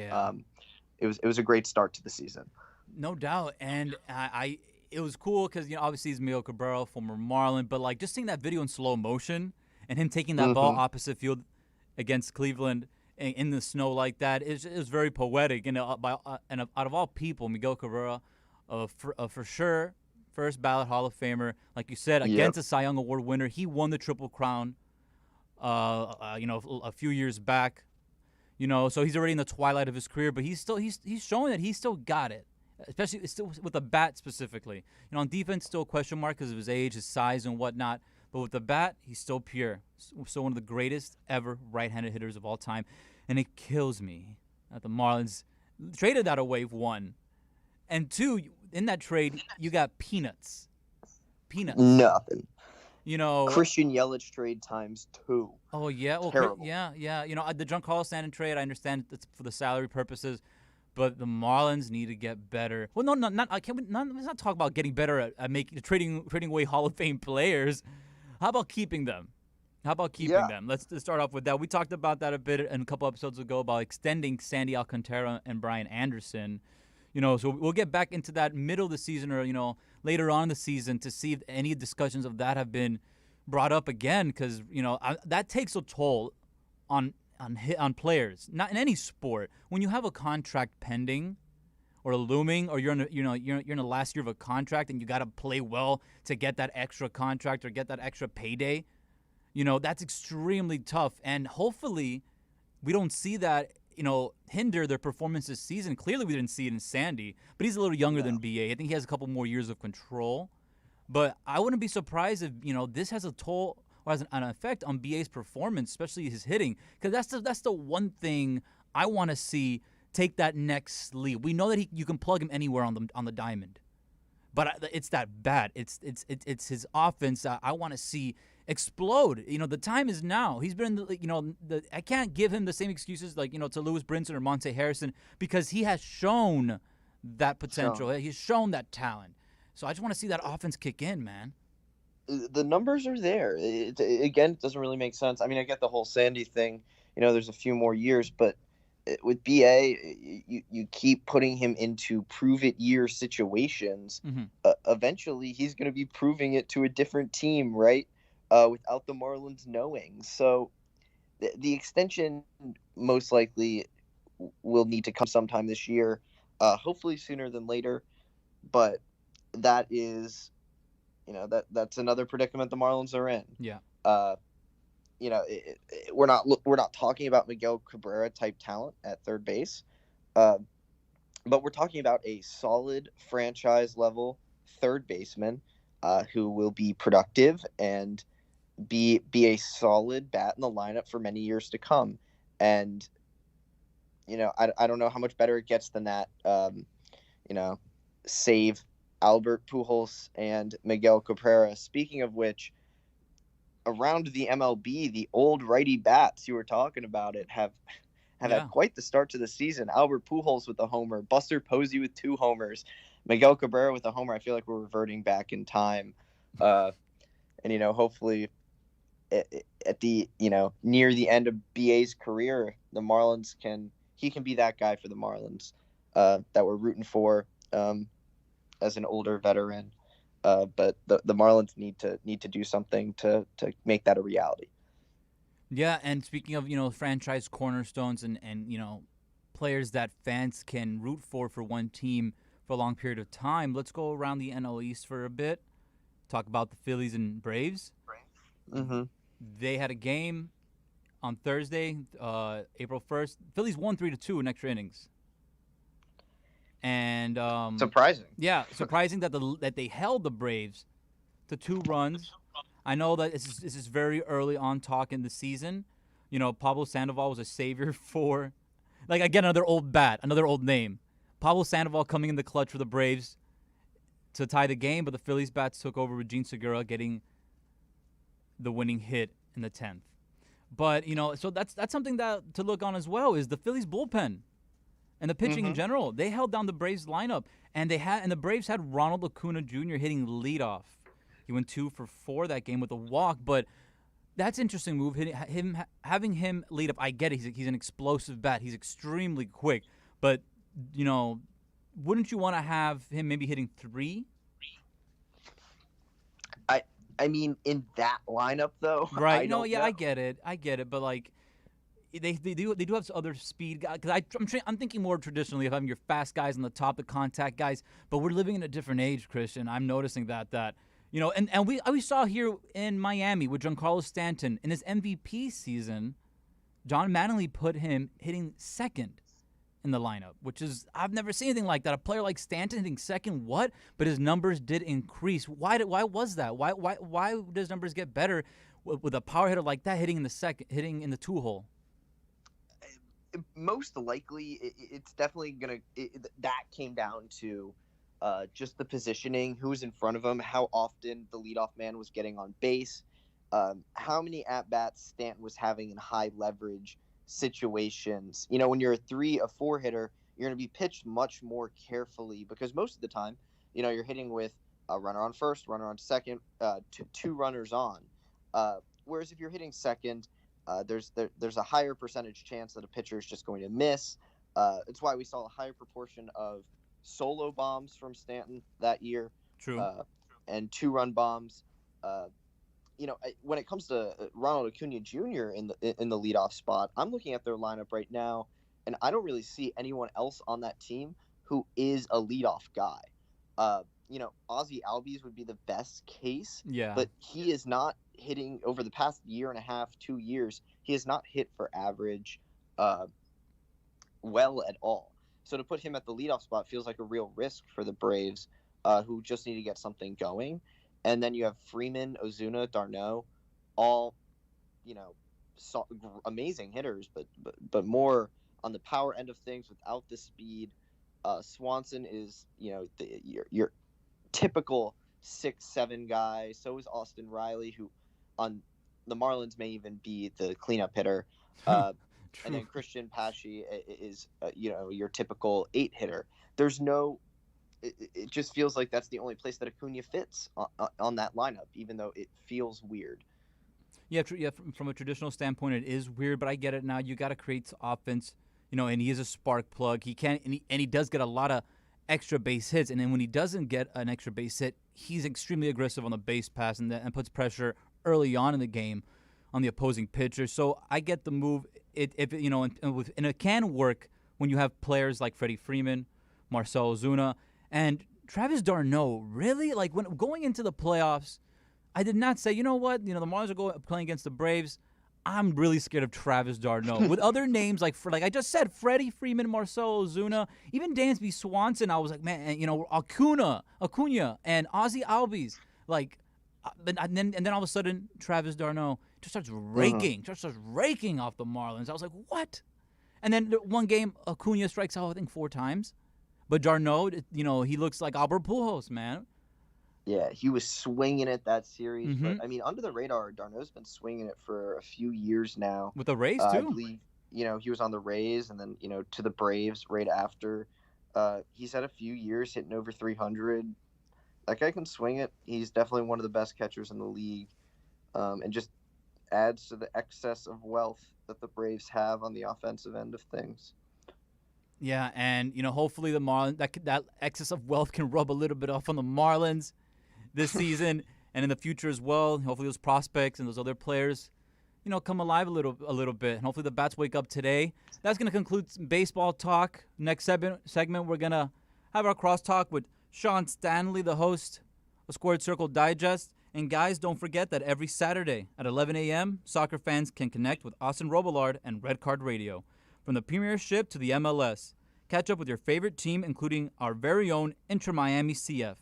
it was a great start to the season. No doubt, and it was cool because obviously he's Miguel Cabrera, former Marlin, but like just seeing that video in slow motion and him taking that ball opposite field against Cleveland in the snow like that, it was very poetic. And out of all people, Miguel Cabrera, for sure, first ballot Hall of Famer, like you said, against a Cy Young Award winner. He won the Triple Crown, a few years back. So he's already in the twilight of his career, but he's showing that he's still got it. Especially still with the bat specifically. On defense, still a question mark because of his age, his size, and whatnot. But with the bat, he's still pure. So one of the greatest ever right-handed hitters of all time. And it kills me that the Marlins traded that away, one. And two, in that trade, you got peanuts. Nothing. Christian Yelich trade times 2. Oh, yeah? Well, terrible. Yeah. The Giancarlo Stanton trade, I understand it's for the salary purposes. But the Marlins need to get better. Well, no, not. Let's not talk about getting better at trading away Hall of Fame players. How about keeping them? Them? Let's start off with that. We talked about that a bit in a couple episodes ago about extending Sandy Alcantara and Brian Anderson. So we'll get back into that middle of the season or, later on in the season to see if any discussions of that have been brought up again because, that takes a toll on players, not in any sport. When you have a contract pending or looming or you're in the last year of a contract and you got to play well to get that extra contract or get that extra payday, that's extremely tough. And hopefully we don't see that hinder their performance this season. Clearly, we didn't see it in Sandy, but he's a little younger than BA. I think he has a couple more years of control. But I wouldn't be surprised if this has a toll or has an effect on BA's performance, especially his hitting, because that's the one thing I want to see take that next leap. We know that you can plug him anywhere on the diamond, but it's that bat. It's his offense that I want to see explode. The time is now. He's been, I can't give him the same excuses like, to Lewis Brinson or Monte Harrison because he has shown that potential. He's shown that talent. So I just want to see that offense kick in, man. The numbers are there. Again, it doesn't really make sense. I mean, I get the whole Sandy thing. There's a few more years, but with BA, you keep putting him into prove-it-year situations. Mm-hmm. Eventually, he's going to be proving it to a different team, right? Without the Marlins knowing. So the extension most likely will need to come sometime this year, hopefully sooner than later. But that is, that's another predicament the Marlins are in. Yeah. We're not talking about Miguel Cabrera type talent at third base, but we're talking about a solid franchise level third baseman who will be productive and be a solid bat in the lineup for many years to come. And I don't know how much better it gets than that. Save Albert Pujols and Miguel Cabrera. Speaking of which, around the MLB, the old righty bats you were talking about have had quite the start to the season. Albert Pujols with a homer, Buster Posey with 2 homers, Miguel Cabrera with a homer. I feel like we're reverting back in time. And hopefully at the near the end of BA's career, the Marlins can be that guy for the Marlins that we're rooting for as an older veteran. But the Marlins need to do something to make that a reality. Yeah, and speaking of franchise cornerstones and players that fans can root for one team for a long period of time, let's go around the NL East for a bit. Talk about the Phillies and Braves. Mm-hmm. They had a game on Thursday, April 1st. Phillies won 3-2 in extra innings. And surprising. Yeah, surprising that they held the Braves to 2 runs. I know that this is very early on talk in the season. Pablo Sandoval was a savior for, again, another old bat, another old name. Pablo Sandoval coming in the clutch for the Braves to tie the game, but the Phillies bats took over with Gene Segura getting the winning hit in the 10th. But, so that's something that to look on as well is the Phillies bullpen and the pitching in general. They held down the Braves lineup, and the Braves had Ronald Acuna Jr. hitting leadoff. He went 2 for 4 that game with a walk, but that's an interesting move. Having him lead up, I get it. He's an explosive bat. He's extremely quick, but wouldn't you want to have him maybe hitting 3? I mean, in that lineup though, right? I get it, but they do have some other speed guys. Because I'm thinking more traditionally of having your fast guys on the top, the contact guys. But we're living in a different age, Christian. I'm noticing that and we saw here in Miami with Giancarlo Stanton in his MVP season. John Mattingly put him hitting second in the lineup, which is, I've never seen anything like that. A player like Stanton hitting second, what? But his numbers did increase. Why was that? Why does numbers get better with a power hitter like that hitting in the 2-hole? Most likely, it's definitely that came down to just the positioning, who's in front of him, how often the leadoff man was getting on base, how many at-bats Stanton was having in high leverage situations. When you're a 3, a 4 hitter, you're going to be pitched much more carefully because most of the time, you're hitting with a runner on first, runner on second, 2 runners on. Whereas if you're hitting second, there's a higher percentage chance that a pitcher is just going to miss. It's why we saw a higher proportion of solo bombs from Stanton that year. True. And 2-run bombs. When it comes to Ronald Acuna Jr. in the leadoff spot, I'm looking at their lineup right now, and I don't really see anyone else on that team who is a leadoff guy. Ozzie Albies would be the best case. Yeah. But he is not hitting over the past year and a half, 2 years. He has not hit for average well at all. So to put him at the leadoff spot feels like a real risk for the Braves, who just need to get something going. And then you have Freeman, Ozuna, Darno, all, amazing hitters, but more on the power end of things without the speed. Swanson is, your typical 6-7 guy. So is Austin Riley, who on the Marlins may even be the cleanup hitter. And then Christian Pashy is, your typical 8 hitter. There's no. It just feels like that's the only place that Acuna fits on that lineup, even though it feels weird. Yeah, from a traditional standpoint, it is weird, but I get it now. You got to create offense, and he is a spark plug. He can, and he does get a lot of extra base hits, and then when he doesn't get an extra base hit, he's extremely aggressive on the base pass and puts pressure early on in the game on the opposing pitcher. So I get the move. And it can work when you have players like Freddie Freeman, Marcell Ozuna. And Travis d'Arnaud, really? Like, when going into the playoffs, I did not say, you know what? The Marlins are playing against the Braves. I'm really scared of Travis d'Arnaud. With other names, like I just said, Freddie Freeman, Marcell Ozuna, even Dansby Swanson, I was like, man, Acuna, and Ozzie Albies. And then all of a sudden, Travis d'Arnaud just starts raking off the Marlins. I was like, what? And then one game, Acuna strikes out, I think, 4 times. But d'Arnaud, he looks like Albert Pujols, man. Yeah, he was swinging it that series. Mm-hmm. But, under the radar, d'Arnaud's been swinging it for a few years now. With the Rays, too? I believe, he was on the Rays and then, to the Braves right after. He's had a few years hitting over 300. That guy can swing it. He's definitely one of the best catchers in the league. And just adds to the excess of wealth that the Braves have on the offensive end of things. Yeah, and hopefully the Marlins, that excess of wealth can rub a little bit off on the Marlins this season and in the future as well. Hopefully those prospects and those other players, come alive a little bit. And hopefully the bats wake up today. That's going to conclude baseball talk. Next segment, we're going to have our crosstalk with Sean Stanley, the host of Squared Circle Digest. And guys, don't forget that every Saturday at 11 a.m., soccer fans can connect with Austin Robillard and Red Card Radio. From the Premiership to the MLS, catch up with your favorite team, including our very own Inter Miami CF.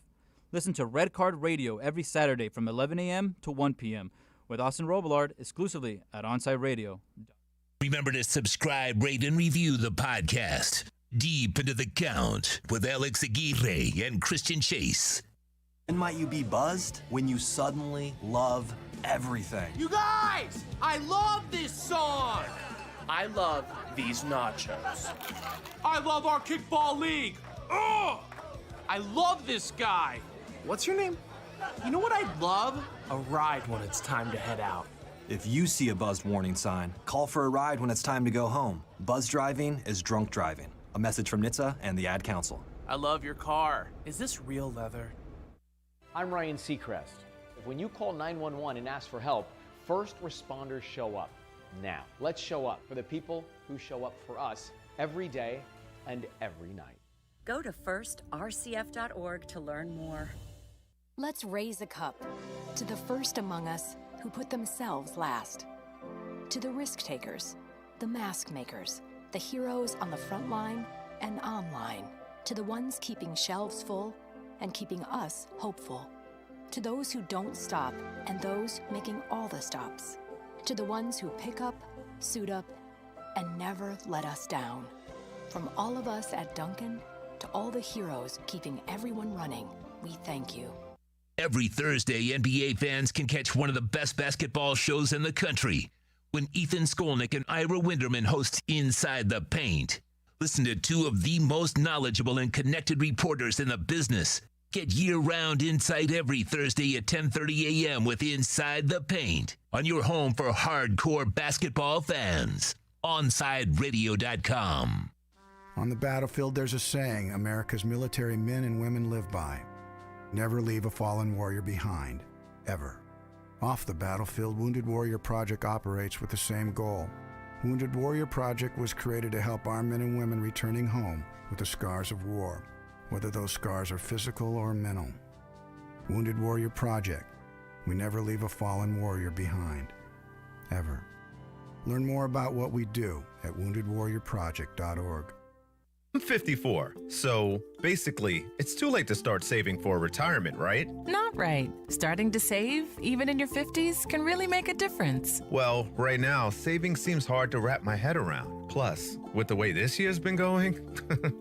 Listen to Red Card Radio every Saturday from 11 a.m. to 1 p.m. with Austin Robillard exclusively at Onside Radio. Remember to subscribe, rate, and review the podcast. Deep into the Count with Alex Aguirre and Christian Chase. When might you be buzzed? When you suddenly love everything. You guys! I love this song! I love these nachos. I love our kickball league. Ugh! I love this guy. What's your name? You know what I'd love? A ride when it's time to head out. If you see a buzzed warning sign, call for a ride when it's time to go home. Buzz driving is drunk driving. A message from NHTSA and the Ad Council. I love your car. Is this real leather? I'm Ryan Seacrest. When you call 911 and ask for help, first responders show up. Now, let's show up for the people who show up for us every day and every night. Go to firstrcf.org to learn more. Let's raise a cup to the first among us who put themselves last. To the risk takers, the mask makers, the heroes on the front line and online. To the ones keeping shelves full and keeping us hopeful. To those who don't stop and those making all the stops. To the ones who pick up, suit up, and never let us down. From all of us at Dunkin' to all the heroes keeping everyone running, we thank you. Every Thursday, NBA fans can catch one of the best basketball shows in the country when Ethan Skolnick and Ira Winderman host Inside the Paint. Listen to 2 of the most knowledgeable and connected reporters in the business. Get year-round insight every Thursday at 10:30 a.m. with Inside the Paint on your home for hardcore basketball fans. OnSideRadio.com. On the battlefield, there's a saying America's military men and women live by. Never leave a fallen warrior behind, ever. Off the battlefield, Wounded Warrior Project operates with the same goal. Wounded Warrior Project was created to help our men and women returning home with the scars of war, whether those scars are physical or mental. Wounded Warrior Project. We never leave a fallen warrior behind, ever. Learn more about what we do at woundedwarriorproject.org. I'm 54, so basically, it's too late to start saving for retirement, right? Not right. Starting to save, even in your 50s, can really make a difference. Well, right now, saving seems hard to wrap my head around. Plus, with the way this year's been going...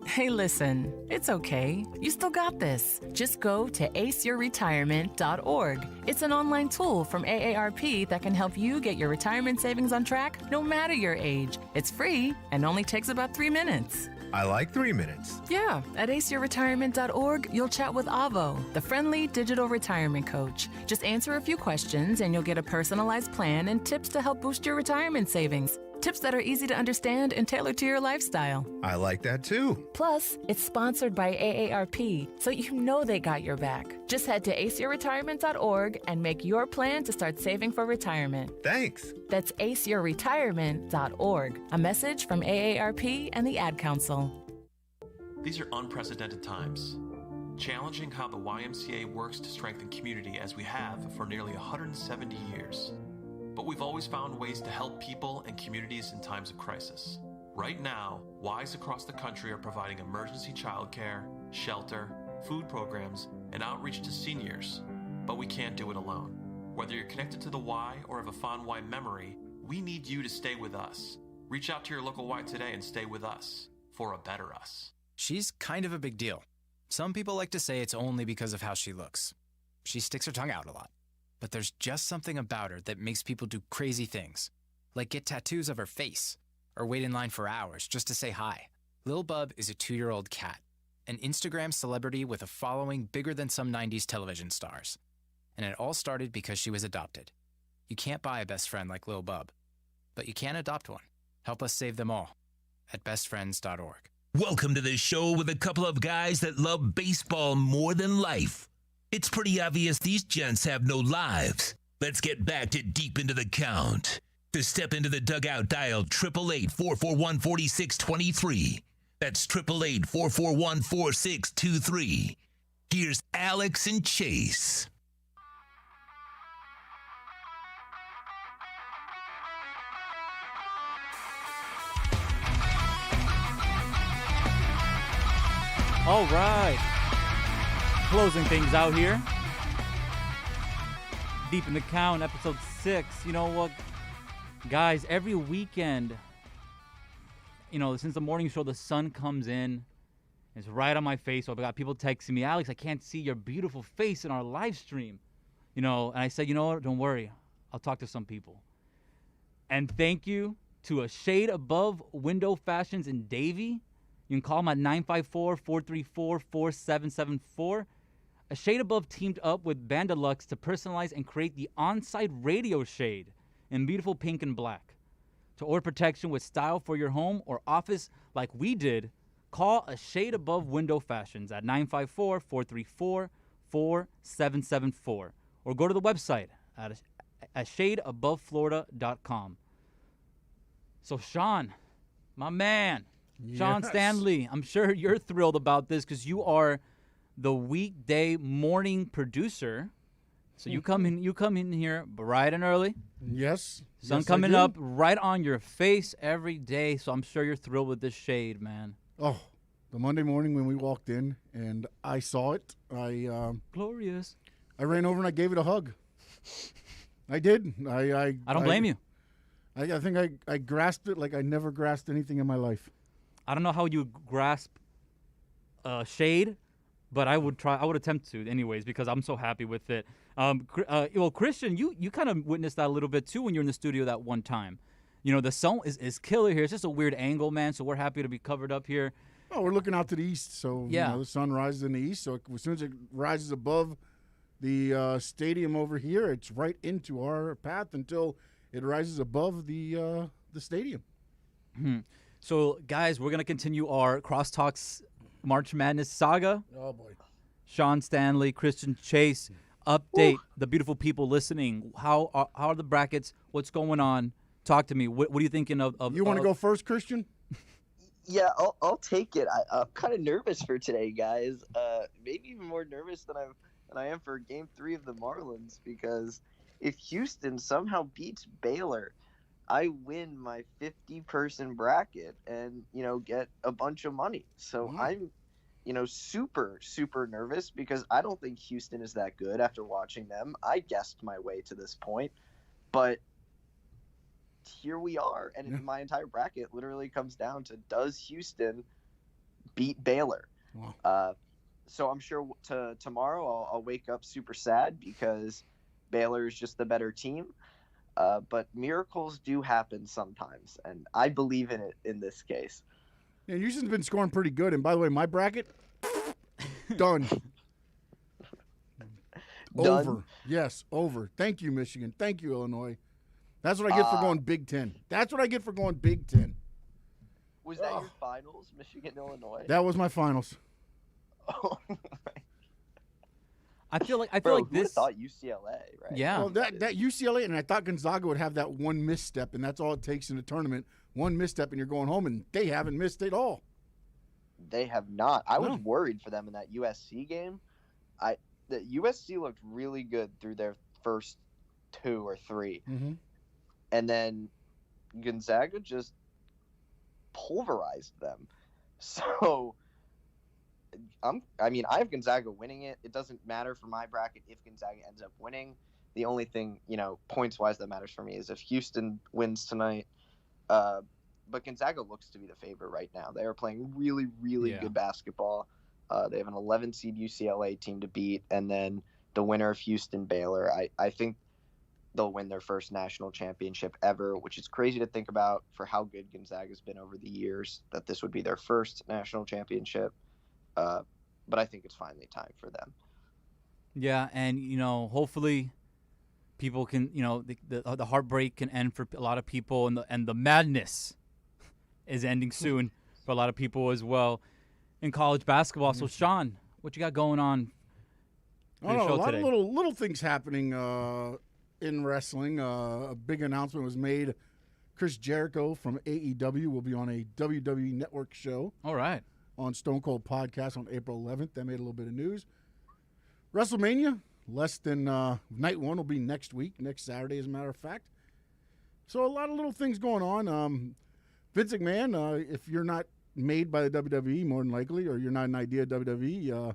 Hey, listen, it's okay. You still got this. Just go to aceyourretirement.org. It's an online tool from AARP that can help you get your retirement savings on track no matter your age. It's free and only takes about 3 minutes. I like 3 minutes. Yeah, at aceyourretirement.org, you'll chat with Avo, the friendly digital retirement coach. Just answer a few questions and you'll get a personalized plan and tips to help boost your retirement savings. Tips that are easy to understand and tailored to your lifestyle. I like that too. Plus, it's sponsored by AARP, so you know they got your back. Just head to aceyourretirement.org and make your plan to start saving for retirement. Thanks. That's aceyourretirement.org. A message from AARP and the Ad Council. These are unprecedented times. Challenging how the YMCA works to strengthen community as we have for nearly 170 years. But we've always found ways to help people and communities in times of crisis. Right now, Ys across the country are providing emergency childcare, shelter, food programs, and outreach to seniors. But we can't do it alone. Whether you're connected to the Y or have a fond Y memory, we need you to stay with us. Reach out to your local Y today and stay with us for a better us. She's kind of a big deal. Some people like to say it's only because of how she looks. She sticks her tongue out a lot. But there's just something about her that makes people do crazy things, like get tattoos of her face, or wait in line for hours just to say hi. Lil Bub is a 2-year-old cat, an Instagram celebrity with a following bigger than some 90s television stars. And it all started because she was adopted. You can't buy a best friend like Lil Bub, but you can adopt one. Help us save them all at bestfriends.org. Welcome to the show with a couple of guys that love baseball more than life. It's pretty obvious these gents have no lives. Let's get back to Deep Into the Count. To step into the dugout, dial 888-441-4623. That's 888-441-4623. Here's Alex and Chase. All right. Closing things out here. Deep in the Count, episode 6. You know what, guys, every weekend, since the morning show, the sun comes in. It's right on my face. So I've got people texting me, Alex, I can't see your beautiful face in our live stream. And I said, you know what, don't worry. I'll talk to some people. And thank you to A Shade Above Window Fashions in Davie. You can call them at 954-434-4774. A Shade Above teamed up with Bandalux to personalize and create the on-site radio shade in beautiful pink and black. To order protection with style for your home or office like we did, call A Shade Above Window Fashions at 954-434-4774 or go to the website at ashadeaboveflorida.com. So Sean, my man, Sean Stanley, I'm sure you're thrilled about this because you are the weekday morning producer. So you come in here bright and early. Yes. Sun coming up right on your face every day. So I'm sure you're thrilled with this shade, man. Oh, the Monday morning when we walked in and I saw it, glorious. I ran over and I gave it a hug. I did. I don't blame you. I think I grasped it like I never grasped anything in my life. I don't know how you grasp shade, but I would attempt to anyways because I'm so happy with it. Well, Christian, you kind of witnessed that a little bit too when you're in the studio that one time. The sun is killer here. It's just a weird angle, man, so we're happy to be covered up here. Oh, we're looking out to the east, so yeah. The sun rises in the east, so as soon as it rises above the stadium over here, it's right into our path until it rises above the stadium. So, guys, we're going to continue our Crosstalks March Madness saga. Oh, boy. Sean Stanley, Christian Chase, update the beautiful people listening. How are the brackets? What's going on? Talk to me. What are you thinking of? You want to go first, Christian? Yeah, I'll take it. I'm kind of nervous for today, guys. Maybe even more nervous than I am for Game 3 of the Marlins, because if Houston somehow beats Baylor, I win my 50-person bracket and get a bunch of money. So I'm super, super nervous because I don't think Houston is that good after watching them. I guessed my way to this point, but here we are. And my entire bracket literally comes down to, does Houston beat Baylor? Wow. So I'm sure tomorrow I'll wake up super sad because Baylor is just the better team. But miracles do happen sometimes, and I believe in it in this case. Yeah, Houston's been scoring pretty good. And by the way, my bracket, done. Over. Yes, over. Thank you, Michigan. Thank you, Illinois. That's what I get for going Big Ten. That's what I get for going Big Ten. Was that your finals, Michigan, Illinois? That was my finals. I feel like Bro, this. Who would've thought UCLA, right? Yeah. Well, that UCLA, and I thought Gonzaga would have that one misstep, and that's all it takes in a tournament. One misstep, and you're going home, and they haven't missed at all. They have not. I was worried for them in that USC game. The USC looked really good through their first 2 or 3. Mm-hmm. And then Gonzaga just pulverized them. So, I have Gonzaga winning it. It doesn't matter for my bracket if Gonzaga ends up winning. The only thing, points-wise that matters for me is if Houston wins tonight. But Gonzaga looks to be the favorite right now. They are playing really, really good basketball. They have an 11-seed UCLA team to beat, and then the winner of Houston-Baylor. I think they'll win their first national championship ever, which is crazy to think about for how good Gonzaga's been over the years, that this would be their first national championship. But I think it's finally time for them. Yeah, and, hopefully people can, the heartbreak can end for a lot of people, and the madness is ending soon for a lot of people as well in college basketball. So, Sean, what you got going on for your show a lot today? of little things happening in wrestling. A big announcement was made. Chris Jericho from AEW will be on a WWE Network show. All right. On Stone Cold Podcast on April 11th. That made a little bit of news. WrestleMania, less than night 1 will be next week, next Saturday, as a matter of fact. So a lot of little things going on. Vince McMahon, if you're not made by the WWE, more than likely, or you're not an idea of WWE,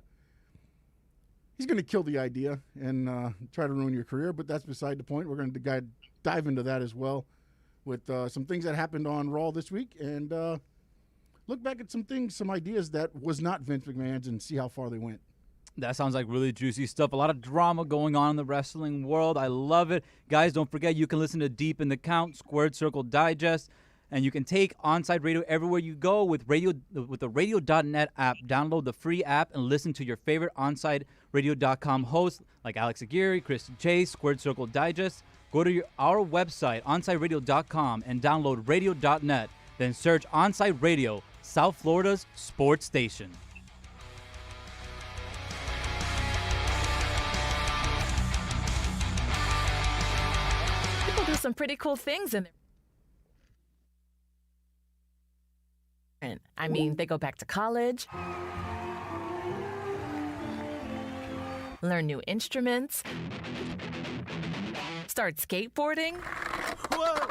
he's going to kill the idea and try to ruin your career, but that's beside the point. We're going to dive into that as well with some things that happened on Raw this week and look back at some ideas that was not Vince McMahon's and see how far they went. That sounds like really juicy stuff. A lot of drama going on in the wrestling world. I love it. Guys, don't forget you can listen to Deep in the Count, Squared Circle Digest, and you can take Onside Radio everywhere you go with the radio.net app. Download the free app and listen to your favorite OnsideRadio.com hosts like Alex Aguirre, Christian Chase, Squared Circle Digest. Go to our website, OnsideRadio.com, and download radio.net. Then search Onside Radio, South Florida's sports station. People do some pretty cool things in there. I mean, they go back to college, learn new instruments, start skateboarding. Whoa!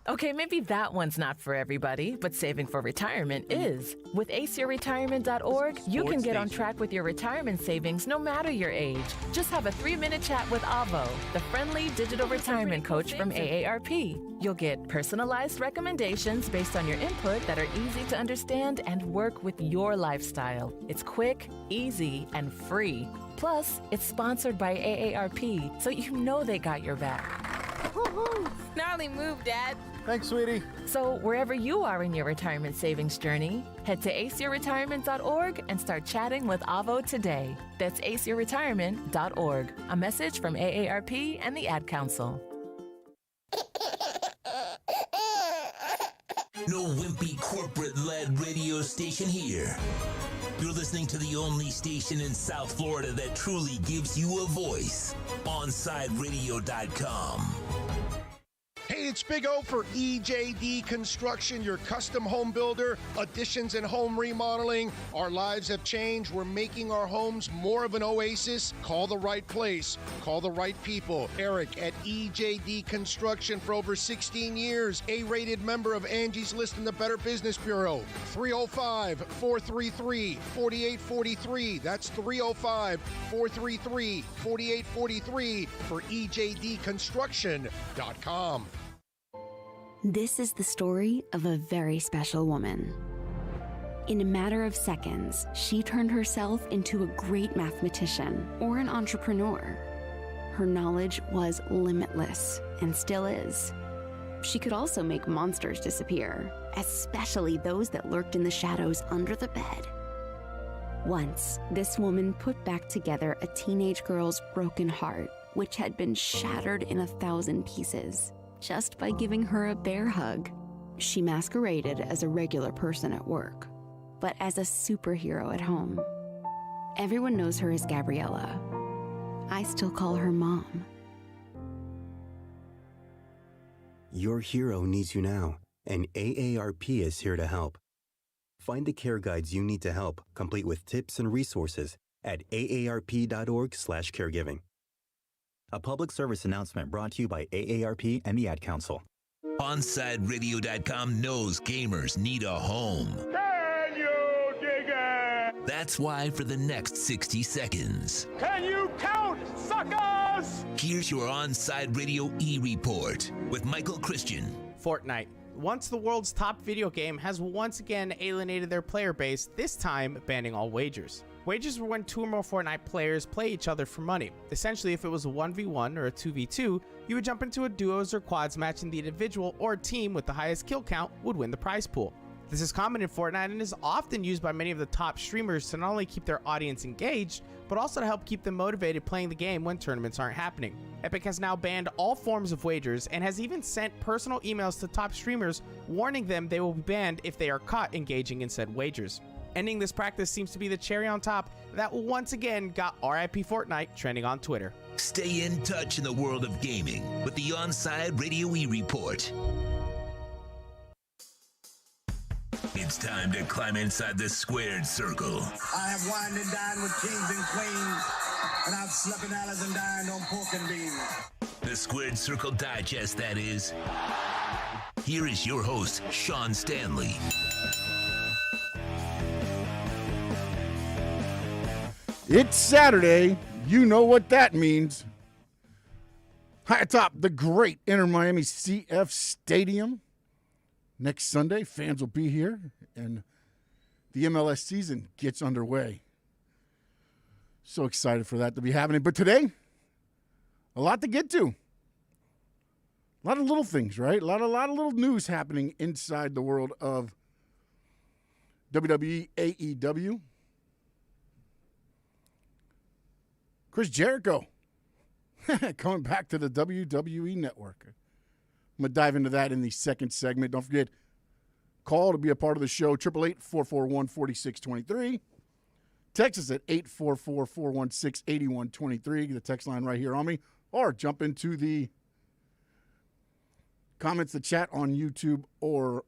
Okay, maybe that one's not for everybody, but saving for retirement is. With aceyourretirement.org, you can get on track with your retirement savings no matter your age. Just have a 3-minute chat with Avo, the friendly digital retirement coach from AARP. You'll get personalized recommendations based on your input that are easy to understand and work with your lifestyle. It's quick, easy, and free. Plus, it's sponsored by AARP, so you know they got your back. Gnarly move, Dad. Thanks, sweetie. So wherever you are in your retirement savings journey, head to aceyourretirement.org and start chatting with Avo today. That's aceyourretirement.org. A message from AARP and the Ad Council. No wimpy corporate-led radio station here. You're listening to the only station in South Florida that truly gives you a voice. OnSideRadio.com. Hey, it's Big O for EJD Construction, your custom home builder, additions and home remodeling. Our lives have changed. We're making our homes more of an oasis. Call the right place. Call the right people. Eric at EJD Construction for over 16 years. A-rated member of Angie's List and the Better Business Bureau. 305-433-4843. That's 305-433-4843 for EJDConstruction.com. This is the story of a very special woman. In a matter of seconds, she turned herself into a great mathematician or an entrepreneur. Her knowledge was limitless and still is. She could also make monsters disappear, especially those that lurked in the shadows under the bed. Once, this woman put back together a teenage girl's broken heart, which had been shattered in 1,000 pieces. Just by giving her a bear hug. She masqueraded as a regular person at work, but as a superhero at home. Everyone knows her as Gabriella. I still call her Mom. Your hero needs you now, and AARP is here to help. Find the care guides you need to help, complete with tips and resources at aarp.org/caregiving. A public service announcement brought to you by AARP and the Ad Council. OnSideRadio.com knows gamers need a home. Can you dig it? That's why for the next 60 seconds, Can you count, suckers? here's your On-Side Radio E-Report with Michael Christian. Fortnite. Once the world's top video game has once again alienated their player base, this time banning all wagers. Wagers were when two or more Fortnite players play each other for money. Essentially, if it was a 1v1 or a 2v2, you would jump into a duos or quads match and the individual or team with the highest kill count would win the prize pool. This is common in Fortnite and is often used by many of the top streamers to not only keep their audience engaged, but also to help keep them motivated playing the game when tournaments aren't happening. Epic has now banned all forms of wagers and has even sent personal emails to top streamers warning them they will be banned if they are caught engaging in said wagers. Ending this practice seems to be the cherry on top that once again got RIP Fortnite trending on Twitter. Stay in touch in the world of gaming with the On-Side Radio E-Report. It's time to climb inside the squared circle. I have wined and dined with kings and queens, and I've slept in alleys and dined on pork and beans. The Squared Circle Digest, that is. Here is your host, Sean Stanley. It's Saturday. You know what that means. High atop the great Inter Miami CF Stadium. Next Sunday, fans will be here, and the MLS season gets underway. So excited for that to be happening. But today, a lot to get to. A lot of little things, right? A lot of little news happening inside the world of WWE, AEW. Chris Jericho coming back to the WWE Network. I'm going to dive into that in the second segment. Don't forget, call to be a part of the show, 888-441-4623. Text us at 844-416-8123. The text line right here on me. Or jump into the comments, the chat on YouTube or